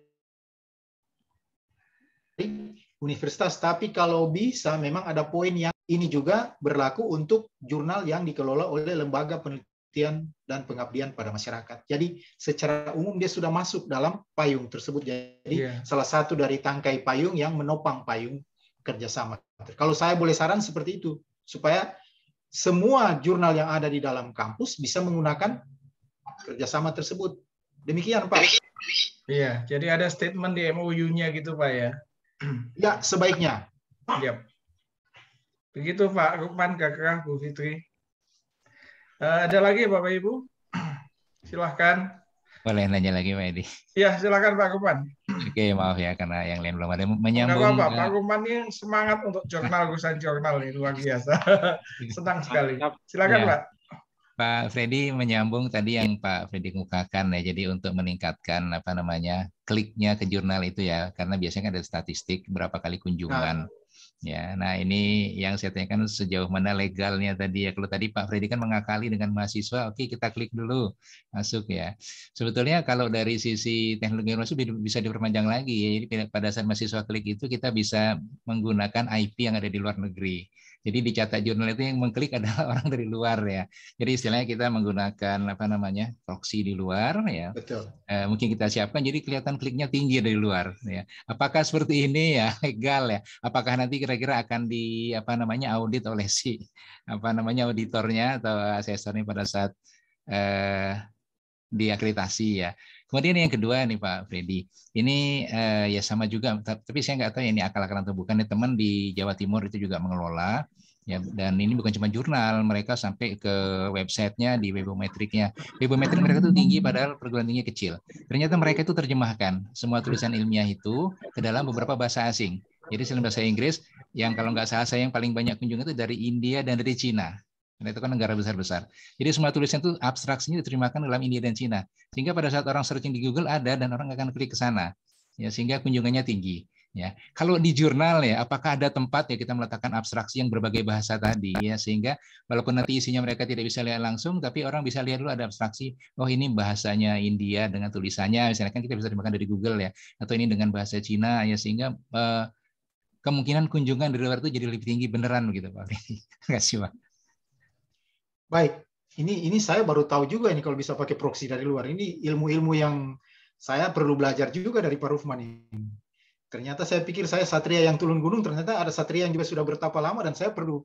universitas. Tapi kalau bisa memang ada poin yang ini juga berlaku untuk jurnal yang dikelola oleh lembaga penelitian dan pengabdian pada masyarakat. Jadi secara umum dia sudah masuk dalam payung tersebut. Jadi salah satu dari tangkai payung yang menopang payung kerjasama. Kalau saya boleh saran seperti itu, supaya semua jurnal yang ada di dalam kampus bisa menggunakan kerjasama tersebut. Demikian, Pak. Iya, jadi ada statement di MOU-nya gitu, Pak ya? Ya, sebaiknya. Yep. Begitu, Pak Rukman, Kakak, Bu Fitri. Ada lagi, Bapak Ibu? Silahkan. Boleh nanya lagi, Pak Edi? Iya, silahkan Pak Rukman. Oke, maaf ya karena yang lain belum ada. Menyambung. Nggak apa-apa, Pak Rukman ini semangat untuk jurnal, urusan jurnal ini luar biasa. Senang sekali. Silakan, ya. Pak. Pak Freddy menyambung tadi yang Pak Freddy kemukakan ya. Jadi untuk meningkatkan kliknya ke jurnal itu ya, karena biasanya ada statistik berapa kali kunjungan. Ya, nah ini yang saya tanyakan sejauh mana legalnya tadi ya. Kalau tadi Pak Freddy kan mengakali dengan mahasiswa, oke kita klik dulu masuk ya. Sebetulnya kalau dari sisi teknologi informasi bisa diperpanjang lagi ya. Jadi pada saat mahasiswa klik itu kita bisa menggunakan IP yang ada di luar negeri. Jadi dicatat jurnal itu yang mengklik adalah orang dari luar ya. Jadi istilahnya kita menggunakan proxy di luar ya. Betul. Mungkin kita siapkan jadi kelihatan kliknya tinggi dari luar ya. Apakah seperti ini ya legal ya? Apakah nanti kira-kira akan di audit oleh si auditornya atau asesornya pada saat diakreditasi ya. Kemudian yang kedua nih Pak Freddy, ini ya sama juga, tapi saya nggak tahu ya ini akal-akalan atau bukan. Teman di Jawa Timur itu juga mengelola, ya, dan ini bukan cuma jurnal, mereka sampai ke websitenya, di webometriknya. Webometrik mereka itu tinggi, padahal perguruan tinggi kecil. Ternyata mereka itu terjemahkan semua tulisan ilmiah itu ke dalam beberapa bahasa asing. Jadi selain bahasa Inggris, yang kalau nggak salah saya yang paling banyak kunjungan itu dari India dan dari Cina. Karena itu kan negara besar-besar. Jadi semua tulisan itu abstraksinya diterjemahkan dalam India dan Cina. Sehingga pada saat orang searching di Google ada dan orang akan klik ke sana. Ya, sehingga kunjungannya tinggi. Ya, kalau di jurnal ya, apakah ada tempat ya kita meletakkan abstraksi yang berbagai bahasa tadi ya, sehingga walaupun nanti isinya mereka tidak bisa lihat langsung, tapi orang bisa lihat dulu ada abstraksi. Oh ini bahasanya India dengan tulisannya, misalnya kan kita bisa terjemahkan dari Google ya, atau ini dengan bahasa Cina ya, sehingga kemungkinan kunjungan dari luar itu jadi lebih tinggi beneran begitu Pak. Terima kasih Pak. Baik, ini saya baru tahu juga ini kalau bisa pakai proxy dari luar. Ini ilmu-ilmu yang saya perlu belajar juga dari Pak Rufman ini. Ternyata saya pikir saya satria yang turun gunung, ternyata ada satria yang juga sudah bertapa lama dan saya perlu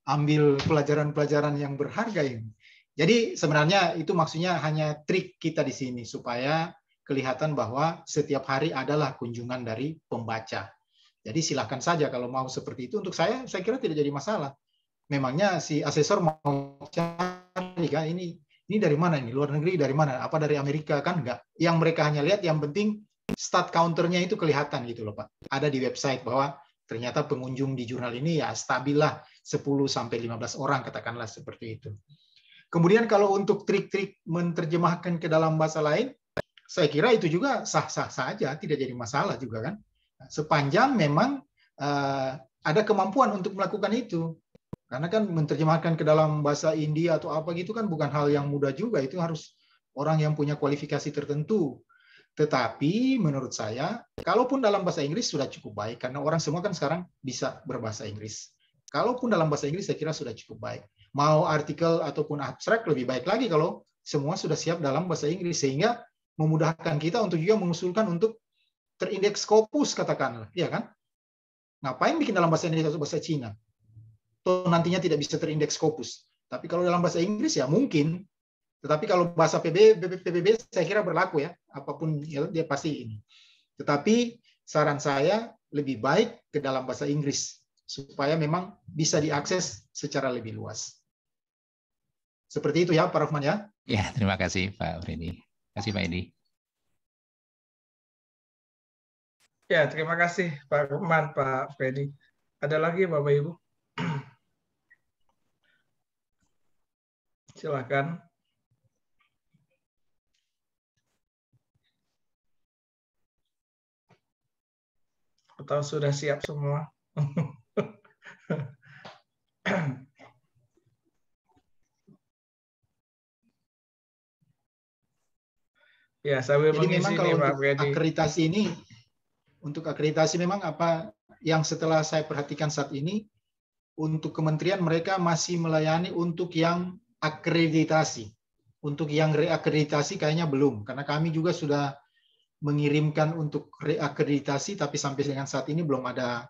ambil pelajaran-pelajaran yang berharga ini. Jadi sebenarnya itu maksudnya hanya trik kita di sini supaya kelihatan bahwa setiap hari adalah kunjungan dari pembaca. Jadi silakan saja kalau mau seperti itu. Untuk saya kira tidak jadi masalah. Memangnya si asesor mau cari kan ini dari mana ini, luar negeri dari mana, apa dari Amerika kan enggak. Yang mereka hanya lihat yang penting start counternya itu kelihatan gitu loh Pak. Ada di website bahwa ternyata pengunjung di jurnal ini ya stabil lah 10-15 orang katakanlah seperti itu. Kemudian kalau untuk trik-trik menerjemahkan ke dalam bahasa lain, saya kira itu juga sah-sah saja, tidak jadi masalah juga kan. Sepanjang memang ada kemampuan untuk melakukan itu. Karena kan menerjemahkan ke dalam bahasa India atau apa gitu kan bukan hal yang mudah juga, itu harus orang yang punya kualifikasi tertentu. Tetapi menurut saya, kalaupun dalam bahasa Inggris sudah cukup baik, karena orang semua kan sekarang bisa berbahasa Inggris. Kalaupun dalam bahasa Inggris saya kira sudah cukup baik. Mau artikel ataupun abstrak lebih baik lagi kalau semua sudah siap dalam bahasa Inggris, sehingga memudahkan kita untuk juga mengusulkan untuk terindeks Scopus katakanlah, ya kan? Ngapain bikin dalam bahasa Indonesia atau bahasa Cina? Atau nantinya tidak bisa terindeks Scopus. Tapi kalau dalam bahasa Inggris ya mungkin. Tetapi kalau bahasa PBB saya kira berlaku ya, apapun ya, dia pasti ini. Tetapi saran saya lebih baik ke dalam bahasa Inggris supaya memang bisa diakses secara lebih luas. Seperti itu ya, Pak Rahman ya. Ya, terima kasih Pak Freddy. Terima kasih Pak Edi. Ya, terima kasih Pak Rahman, Pak Freddy. Ada lagi Bapak Ibu? Silakan. Atau sudah siap semua? Ya, sambil jadi mengisi memang kalau nih, Pak untuk Freddy. akreditasi ini, untuk akreditasi memang apa yang setelah saya perhatikan saat ini, untuk kementerian mereka masih melayani untuk yang akreditasi. Untuk yang reakreditasi kayaknya belum, karena kami juga sudah mengirimkan untuk reakreditasi, tapi sampai dengan saat ini belum ada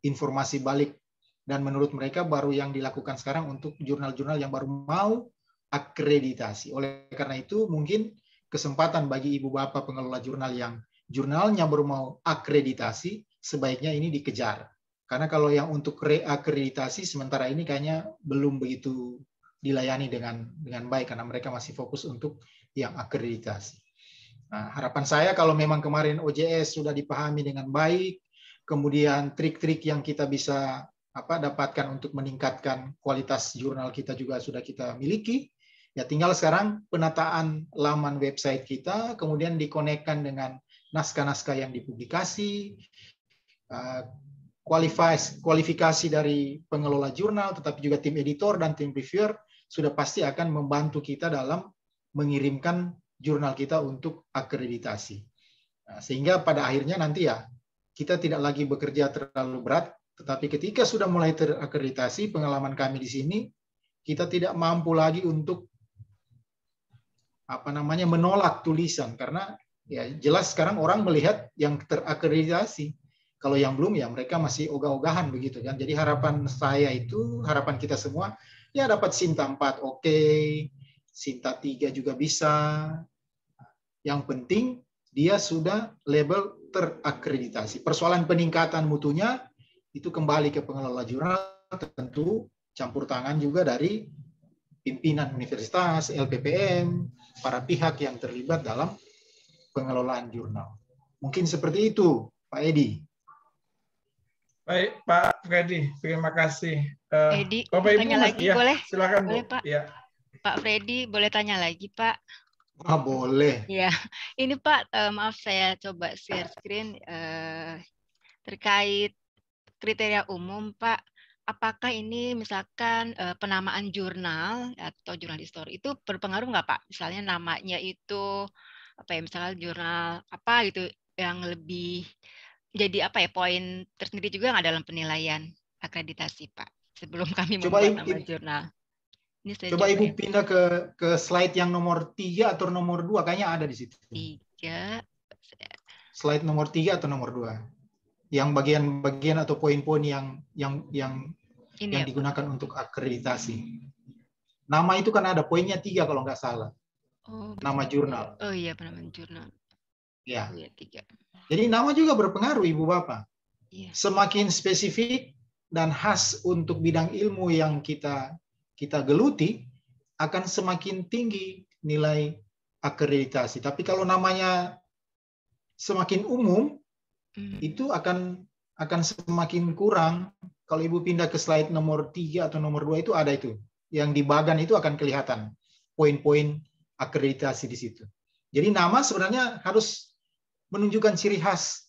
informasi balik. Dan menurut mereka baru yang dilakukan sekarang untuk jurnal-jurnal yang baru mau akreditasi. Oleh karena itu mungkin kesempatan bagi ibu bapak pengelola jurnal yang jurnalnya baru mau akreditasi, sebaiknya ini dikejar. Karena kalau yang untuk reakreditasi sementara ini kayaknya belum begitu dilayani dengan baik, karena mereka masih fokus untuk yang akreditasi. Nah, harapan saya kalau memang kemarin OJS sudah dipahami dengan baik, kemudian trik-trik yang kita bisa dapatkan untuk meningkatkan kualitas jurnal kita juga sudah kita miliki, ya tinggal sekarang penataan laman website kita, kemudian dikonekkan dengan naskah-naskah yang dipublikasi, kualifikasi dari pengelola jurnal, tetapi juga tim editor dan tim reviewer sudah pasti akan membantu kita dalam mengirimkan jurnal kita untuk akreditasi. Nah, sehingga pada akhirnya nanti ya kita tidak lagi bekerja terlalu berat, tetapi ketika sudah mulai terakreditasi, pengalaman kami di sini, kita tidak mampu lagi untuk menolak tulisan, karena ya jelas sekarang orang melihat yang terakreditasi. Kalau yang belum ya mereka masih ogah-ogahan begitu kan. Jadi harapan saya itu, harapan kita semua ya dapat Sinta 4 oke, Sinta 3 juga bisa. Yang penting dia sudah label terakreditasi. Persoalan peningkatan mutunya itu kembali ke pengelola jurnal, tentu campur tangan juga dari pimpinan universitas, LPPM, para pihak yang terlibat dalam pengelolaan jurnal. Mungkin seperti itu, Pak Edi. Baik, Pak Freddy, terima kasih. Edi, Bapak tanya Ibu, lagi ya, boleh? silakan Boleh, Bu. Pak. Ya. Pak Freddy, boleh tanya lagi, Pak? Boleh. Ya, ini Pak, maaf saya coba share screen terkait kriteria umum, Pak. Apakah ini misalkan penamaan jurnal atau jurnal histori itu berpengaruh nggak Pak? Misalnya namanya itu misalnya jurnal apa gitu yang lebih jadi poin tersendiri juga nggak dalam penilaian akreditasi Pak? Sebelum kami membuat nama jurnal. Ini coba Ibu pindah ke slide yang nomor 3 atau nomor 2, kayaknya ada di situ. 3. Slide nomor 3 atau nomor 2? yang bagian-bagian atau poin-poin yang Ini digunakan untuk akreditasi. Nama itu kan ada poinnya 3 kalau nggak salah. Nama jurnal. Oh iya, penamaan jurnal. Ya. Oh, iya, 3. Jadi nama juga berpengaruh, Ibu Bapak. Iya. Semakin spesifik dan khas untuk bidang ilmu yang kita geluti, akan semakin tinggi nilai akreditasi. Tapi kalau namanya semakin umum, itu akan semakin kurang. Kalau Ibu pindah ke slide nomor 3 atau nomor 2 itu ada itu. Yang di bagan itu akan kelihatan poin-poin akreditasi di situ. Jadi nama sebenarnya harus menunjukkan ciri khas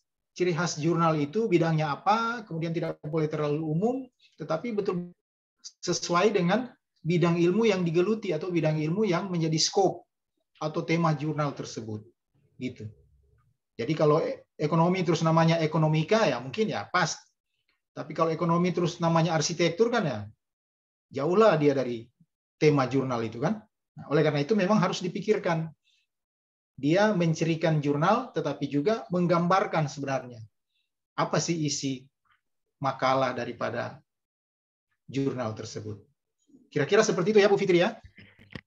jurnal itu, bidangnya apa, kemudian tidak boleh terlalu umum, tetapi betul sesuai dengan bidang ilmu yang digeluti atau bidang ilmu yang menjadi scope atau tema jurnal tersebut. Gitu. Jadi kalau ekonomi terus namanya ekonomika ya mungkin ya pas. Tapi kalau ekonomi terus namanya arsitektur kan ya jauhlah dia dari tema jurnal itu kan. Nah, oleh karena itu memang harus dipikirkan. Dia mencirikan jurnal tetapi juga menggambarkan sebenarnya apa sih isi makalah daripada jurnal tersebut. Kira-kira seperti itu ya Bu Fitri ya.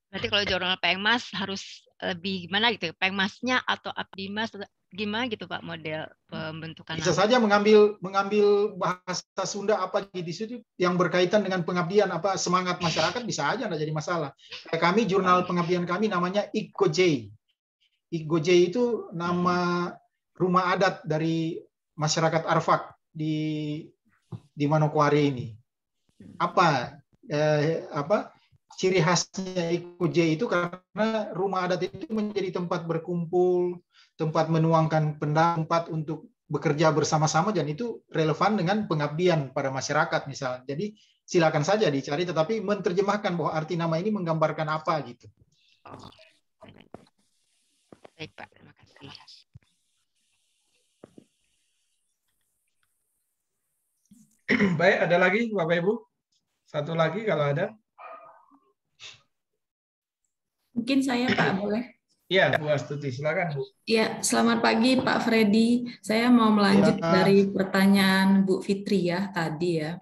Berarti kalau jurnal Pengmas harus lebih gimana gitu? Pengmasnya atau Abdimas gimana gitu Pak model pembentukan? Bisa saja mengambil bahasa Sunda apa di situ yang berkaitan dengan pengabdian, apa semangat masyarakat bisa aja, nggak jadi masalah. Kayak kami jurnal pengabdian kami namanya Ikgojei. Ikgojei itu nama rumah adat dari masyarakat Arfak di Manokwari ini. Apa ciri khasnya Ikgojei itu karena rumah adat itu menjadi tempat berkumpul, tempat menuangkan tempat untuk bekerja bersama-sama, dan itu relevan dengan pengabdian pada masyarakat misalnya. Jadi silakan saja dicari, tetapi menerjemahkan bahwa arti nama ini menggambarkan apa gitu. Baik Pak, terima kasih. Baik, ada lagi Bapak Ibu? Satu lagi kalau ada. Mungkin saya Pak, boleh? Iya, Bu Astuti, silakan Bu. Ya, selamat pagi Pak Freddy. Saya mau melanjut dari pertanyaan Bu Fitri ya tadi ya.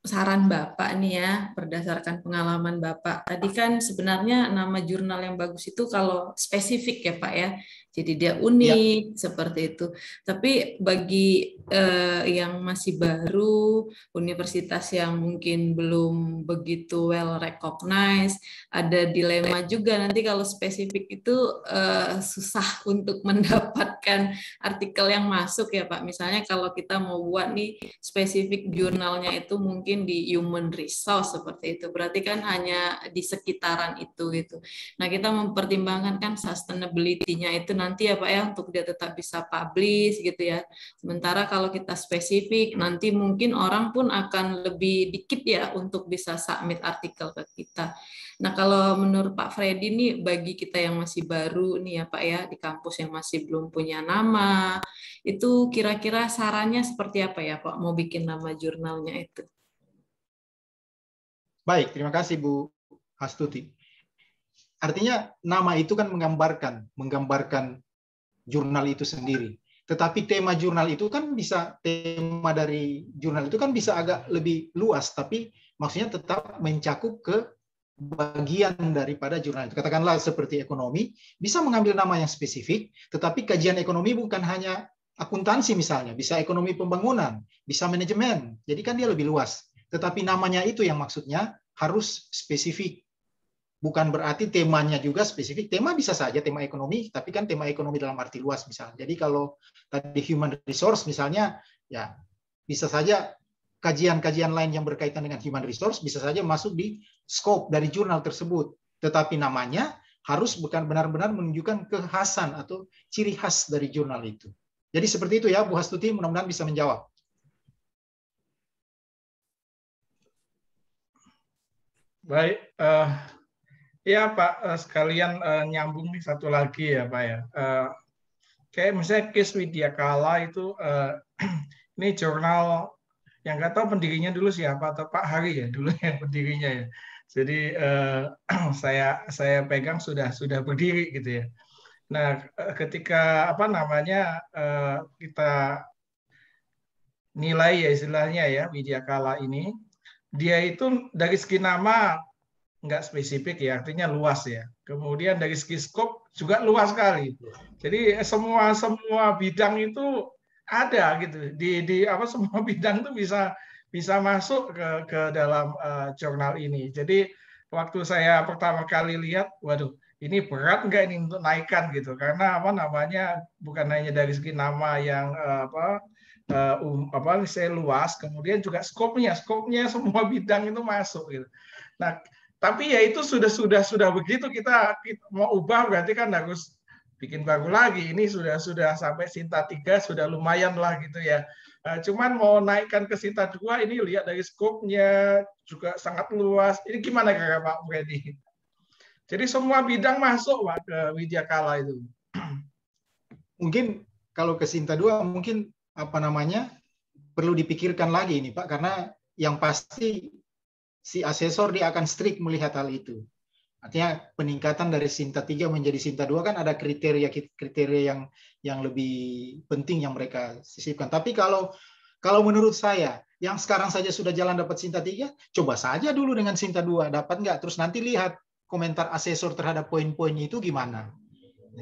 Saran Bapak nih ya, berdasarkan pengalaman Bapak. Tadi kan sebenarnya nama jurnal yang bagus itu kalau spesifik ya Pak ya. Jadi dia unik seperti itu. Tapi bagi yang masih baru, universitas yang mungkin belum begitu well recognized, ada dilema juga nanti kalau spesifik itu susah untuk mendapatkan artikel yang masuk ya Pak. Misalnya kalau kita mau buat nih spesifik jurnalnya itu mungkin di human resource seperti itu. Berarti kan hanya di sekitaran itu gitu. Nah, kita mempertimbangkan kan sustainability-nya itu nanti ya Pak ya untuk dia tetap bisa publish gitu ya. Sementara kalau kita spesifik nanti mungkin orang pun akan lebih dikit ya untuk bisa submit artikel ke kita. Nah, kalau menurut Pak Freddy nih bagi kita yang masih baru nih ya Pak ya di kampus yang masih belum punya nama, itu kira-kira sarannya seperti apa ya Pak mau bikin nama jurnalnya itu? Baik, terima kasih Bu Astuti. Artinya nama itu kan menggambarkan jurnal itu sendiri. Tetapi tema jurnal itu kan bisa, tema dari jurnal itu kan bisa agak lebih luas, tapi maksudnya tetap mencakup ke bagian daripada jurnal itu. Katakanlah seperti ekonomi, bisa mengambil nama yang spesifik, tetapi kajian ekonomi bukan hanya akuntansi misalnya, bisa ekonomi pembangunan, bisa manajemen. Jadi kan dia lebih luas. Tetapi namanya itu yang maksudnya harus spesifik. Bukan berarti temanya juga spesifik. Tema bisa saja tema ekonomi, tapi kan tema ekonomi dalam arti luas misalnya. Jadi kalau tadi human resource misalnya, ya bisa saja kajian-kajian lain yang berkaitan dengan human resource bisa saja masuk di scope dari jurnal tersebut. Tetapi namanya harus bukan benar-benar menunjukkan kekhasan atau ciri khas dari jurnal itu. Jadi seperti itu ya, Bu Astuti, mudah-mudahan bisa menjawab. Baik, ya Pak, sekalian nyambung nih satu lagi ya Pak ya. Kayak misalnya case Widyakala itu, ini jurnal yang nggak tahu pendirinya dulu siapa, atau Pak Hari ya dulu yang pendirinya ya. Jadi saya pegang sudah berdiri gitu ya. Nah, ketika kita nilai ya istilahnya ya Widyakala ini, dia itu dari segi nama nggak spesifik ya, artinya luas ya. Kemudian dari segi skop juga luas sekali. Jadi semua bidang itu ada gitu. Di apa semua bidang itu bisa masuk ke dalam jurnal ini. Jadi waktu saya pertama kali lihat, waduh, ini berat nggak ini untuk naikkan gitu. Karena apa namanya bukan hanya dari segi nama yang saya luas, kemudian juga skopnya semua bidang itu masuk gitu. Nah, tapi ya itu sudah begitu kita mau ubah berarti kan harus bikin baru lagi. Ini sudah sampai Sinta 3 sudah lumayan lah gitu ya. Cuman mau naikkan ke Sinta 2 ini lihat dari skopnya juga sangat luas. Ini gimana kira Pak Freddy? Jadi semua bidang masuk Pak ke Widyakala itu. Mungkin kalau ke Sinta 2 mungkin apa namanya perlu dipikirkan lagi ini Pak, karena yang pasti si asesor dia akan strict melihat hal itu. Artinya peningkatan dari Sinta 3 menjadi Sinta 2 kan ada kriteria yang lebih penting yang mereka sisipkan. Tapi kalau menurut saya, yang sekarang saja sudah jalan dapat Sinta 3, coba saja dulu dengan Sinta 2, dapat nggak? Terus nanti lihat komentar asesor terhadap poin-poin itu gimana.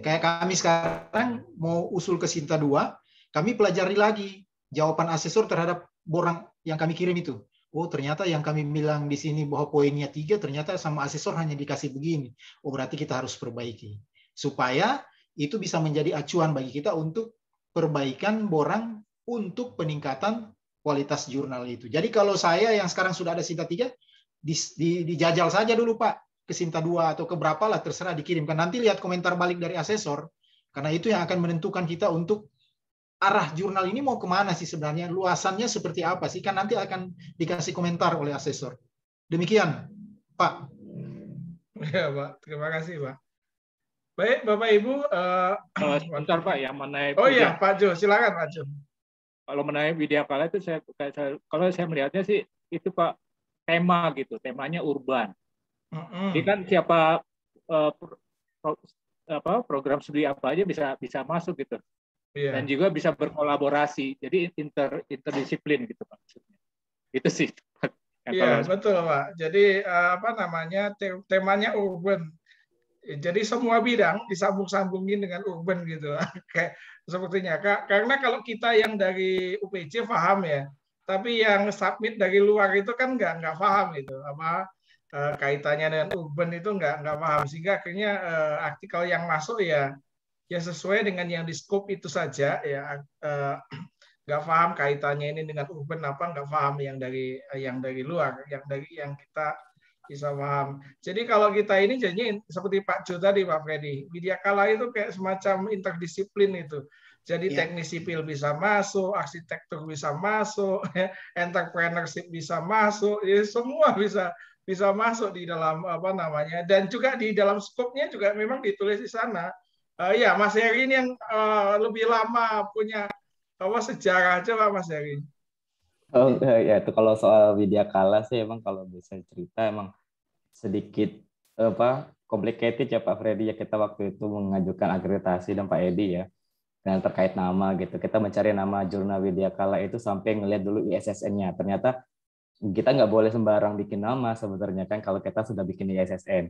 Kayak kami sekarang mau usul ke Sinta 2, kami pelajari lagi jawaban asesor terhadap borang yang kami kirim itu. Oh, ternyata yang kami bilang di sini bahwa poinnya 3, ternyata sama asesor hanya dikasih begini. Oh, berarti kita harus perbaiki. Supaya itu bisa menjadi acuan bagi kita untuk perbaikan borang untuk peningkatan kualitas jurnal itu. Jadi kalau saya yang sekarang sudah ada Sinta 3, dijajal saja dulu Pak, ke Sinta 2 atau ke berapa lah, terserah dikirimkan. Nanti lihat komentar balik dari asesor, karena itu yang akan menentukan kita untuk arah jurnal ini mau kemana sih sebenarnya, luasannya seperti apa sih, kan nanti akan dikasih komentar oleh asesor. Demikian, Pak. Ya, Pak. Terima kasih, Pak. Baik, Bapak Ibu. Sebentar, Pak, yang mengenai. Oh iya, Pak Jo, silakan Pak Jo. Kalau mengenai Widyakala itu kalau saya melihatnya sih itu Pak tema gitu, temanya urban. Jadi kan siapa program studi apa aja bisa masuk gitu. Yeah. Dan juga bisa berkolaborasi, jadi interdisiplin gitu Pak. Itu sih. Iya betul Pak. Jadi apa namanya temanya urban. Jadi semua bidang disambung-sambungin dengan urban gitu. Kayak sepertinya karena kalau kita yang dari UPJ paham ya, tapi yang submit dari luar itu kan nggak paham itu apa kaitannya dengan urban itu nggak paham, sehingga akhirnya artikel yang masuk ya sesuai dengan yang di scope itu saja ya, nggak paham kaitannya ini dengan urban apa, nggak paham yang dari luar, yang kita bisa paham. Jadi kalau kita ini jadinya seperti Pak Jo tadi, Pak Freddy, Widyakala itu kayak semacam interdisiplin itu. Jadi teknik sipil bisa masuk, arsitektur bisa masuk, entrepreneurship bisa masuk, ya semua bisa masuk di dalam apa namanya, dan juga di dalam scope-nya juga memang ditulis di sana. Ya, Mas Heri ini yang lebih lama punya sejarah, coba Mas Heri. Oh ya, itu kalau soal Widyakala sih emang kalau bisa cerita emang sedikit complicated ya Pak Freddy ya. Kita waktu itu mengajukan akreditasi dan Pak Edi ya, dan terkait nama gitu. Kita mencari nama jurnal Widyakala itu sampai ngelihat dulu ISSN-nya. Ternyata kita nggak boleh sembarang bikin nama sebenarnya kan kalau kita sudah bikin ISSN.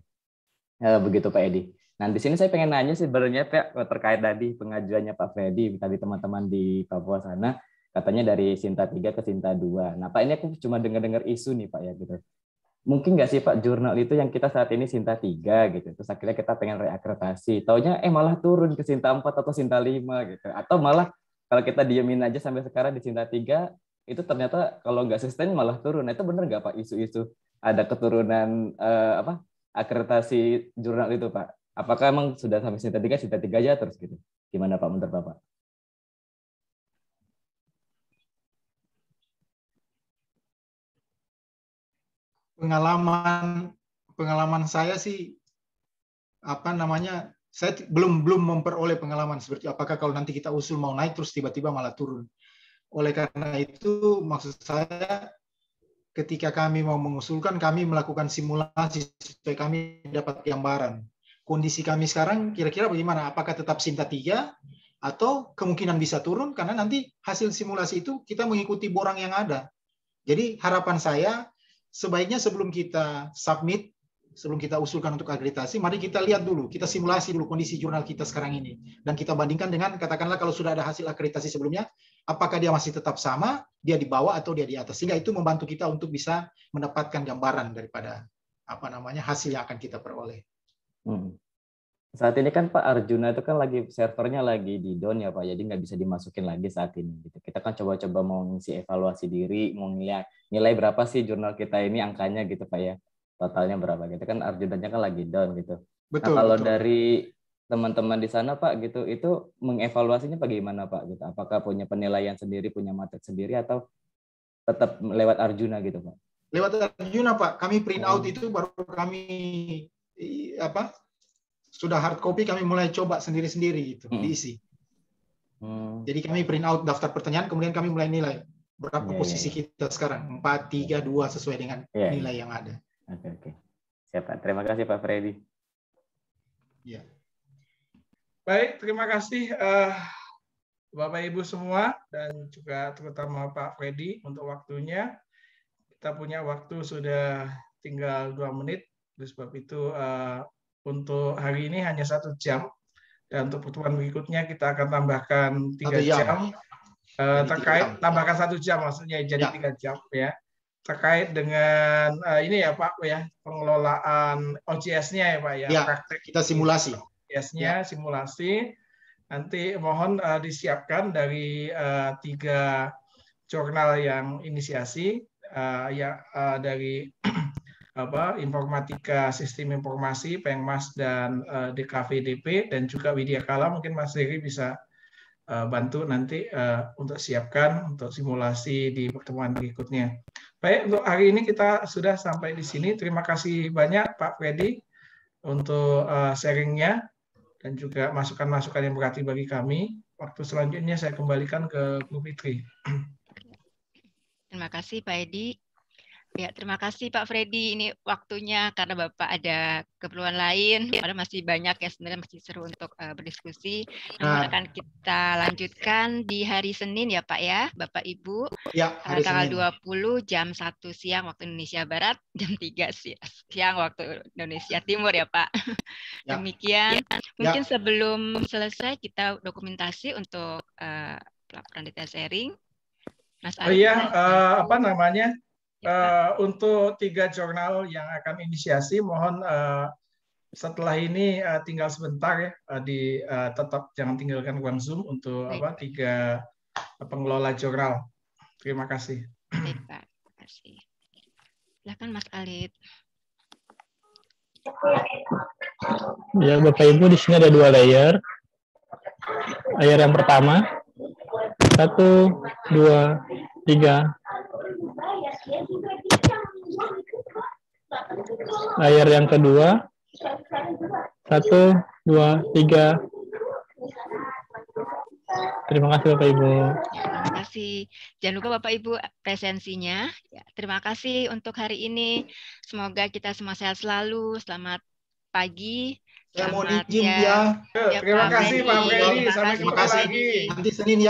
Begitu Pak Edi. Nah, di sini saya pengen nanya sebenarnya Pak terkait tadi pengajuannya Pak Freddy, tadi teman-teman di Papua sana katanya dari Sinta 3 ke Sinta 2. Nah, Pak ini aku cuma dengar-dengar isu nih Pak ya gitu. Mungkin nggak sih Pak jurnal itu yang kita saat ini Sinta 3 gitu. Terus akhirnya kita pengen reakreditasi. Taunya malah turun ke Sinta 4 atau Sinta 5 gitu. Atau malah kalau kita diemin aja sampai sekarang di Sinta 3 itu ternyata kalau nggak sustain malah turun. Nah, itu benar nggak Pak isu-isu ada keturunan akreditasi jurnal itu Pak? Apakah emang sudah sampai Sinta 3 aja terus gitu? Gimana Pak menurut Bapak? Pengalaman saya sih saya belum memperoleh pengalaman seperti apakah kalau nanti kita usul mau naik terus tiba-tiba malah turun. Oleh karena itu maksud saya ketika kami mau mengusulkan, kami melakukan simulasi supaya kami dapat gambaran kondisi kami sekarang kira-kira bagaimana, apakah tetap Sinta 3 atau kemungkinan bisa turun karena nanti hasil simulasi itu kita mengikuti borang yang ada. Jadi harapan saya sebaiknya sebelum kita submit, sebelum kita usulkan untuk akreditasi, mari kita lihat dulu, kita simulasi dulu kondisi jurnal kita sekarang ini. Dan kita bandingkan dengan, katakanlah kalau sudah ada hasil akreditasi sebelumnya, apakah dia masih tetap sama, dia di bawah atau dia di atas. Sehingga itu membantu kita untuk bisa mendapatkan gambaran daripada hasil yang akan kita peroleh. Saat ini kan Pak Arjuna itu kan lagi servernya lagi di down ya Pak, jadi nggak bisa dimasukin lagi saat ini. Gitu. Kita kan coba-coba mau ngisi evaluasi diri, mau nilai berapa sih jurnal kita ini angkanya gitu Pak ya, totalnya berapa gitu kan Arjunanya kan lagi down gitu. Betul. Nah kalau betul. dari teman-teman di sana Pak gitu, itu mengevaluasinya bagaimana Pak gitu? Apakah punya penilaian sendiri, punya materi sendiri atau tetap lewat Arjuna gitu Pak? Lewat Arjuna Pak, kami print out itu baru kami sudah hard copy kami mulai coba sendiri-sendiri gitu diisi. Jadi kami print out daftar pertanyaan, kemudian kami mulai nilai berapa posisi kita sekarang, 4, 3, 2 sesuai dengan nilai yang ada. Oke. Siap Pak. Terima kasih Pak Freddy. Ya. Baik, terima kasih Bapak Ibu semua dan juga terutama Pak Freddy untuk waktunya. Kita punya waktu sudah tinggal 2 menit, oleh sebab itu untuk hari ini hanya 1 jam, dan untuk pertemuan berikutnya kita akan tambahkan 3 jam. Tambahkan 1 jam maksudnya jadi 3 jam ya. Terkait dengan ini ya Pak ya, pengelolaan OJS-nya ya Pak ya. Ya, kita simulasi. OJS-nya simulasi. Nanti mohon disiapkan dari 3 jurnal yang inisiasi dari informatika sistem informasi Pengmas dan DKVDP dan juga Widya Kala. Mungkin Mas Riri bisa bantu nanti untuk siapkan untuk simulasi di pertemuan berikutnya. Baik, untuk hari ini kita sudah sampai di sini. Terima kasih banyak Pak Freddy untuk sharingnya dan juga masukan-masukan yang berarti bagi kami. Waktu selanjutnya saya kembalikan ke Bu Fitri. Terima kasih Pak Edi. Ya, terima kasih Pak Freddy. Ini waktunya karena Bapak ada keperluan lain. Padahal masih banyak ya, sebenarnya masih seru untuk berdiskusi. Namun akan kita lanjutkan di hari Senin ya Pak ya, Bapak Ibu. Ya, hari tanggal Senin. 20 jam 1 siang waktu Indonesia Barat, jam 3 siang waktu Indonesia Timur ya Pak. Ya. Demikian. Mungkin sebelum selesai kita dokumentasi untuk pelaporan data sharing. Mas Ali. Untuk 3 jurnal yang akan inisiasi, mohon setelah ini tinggal sebentar ya, tetap jangan tinggalkan ruang Zoom untuk 3 pengelola jurnal. Terima kasih. Baik, Pak. Terima kasih. Silakan Mas Alid. Ya, Bapak Ibu, di sini ada 2 layer. Layer yang pertama, 1, 2, 3. Layar yang kedua, 1, 2, 3. Terima kasih Bapak Ibu. Terima kasih. Jangan lupa Bapak Ibu presensinya. Ya, terima kasih untuk hari ini. Semoga kita semua sehat selalu. Selamat pagi. Saya mau izin ya. Terima kasih Pak Freddy. Sampai Terima kasih. Nanti Senin ya.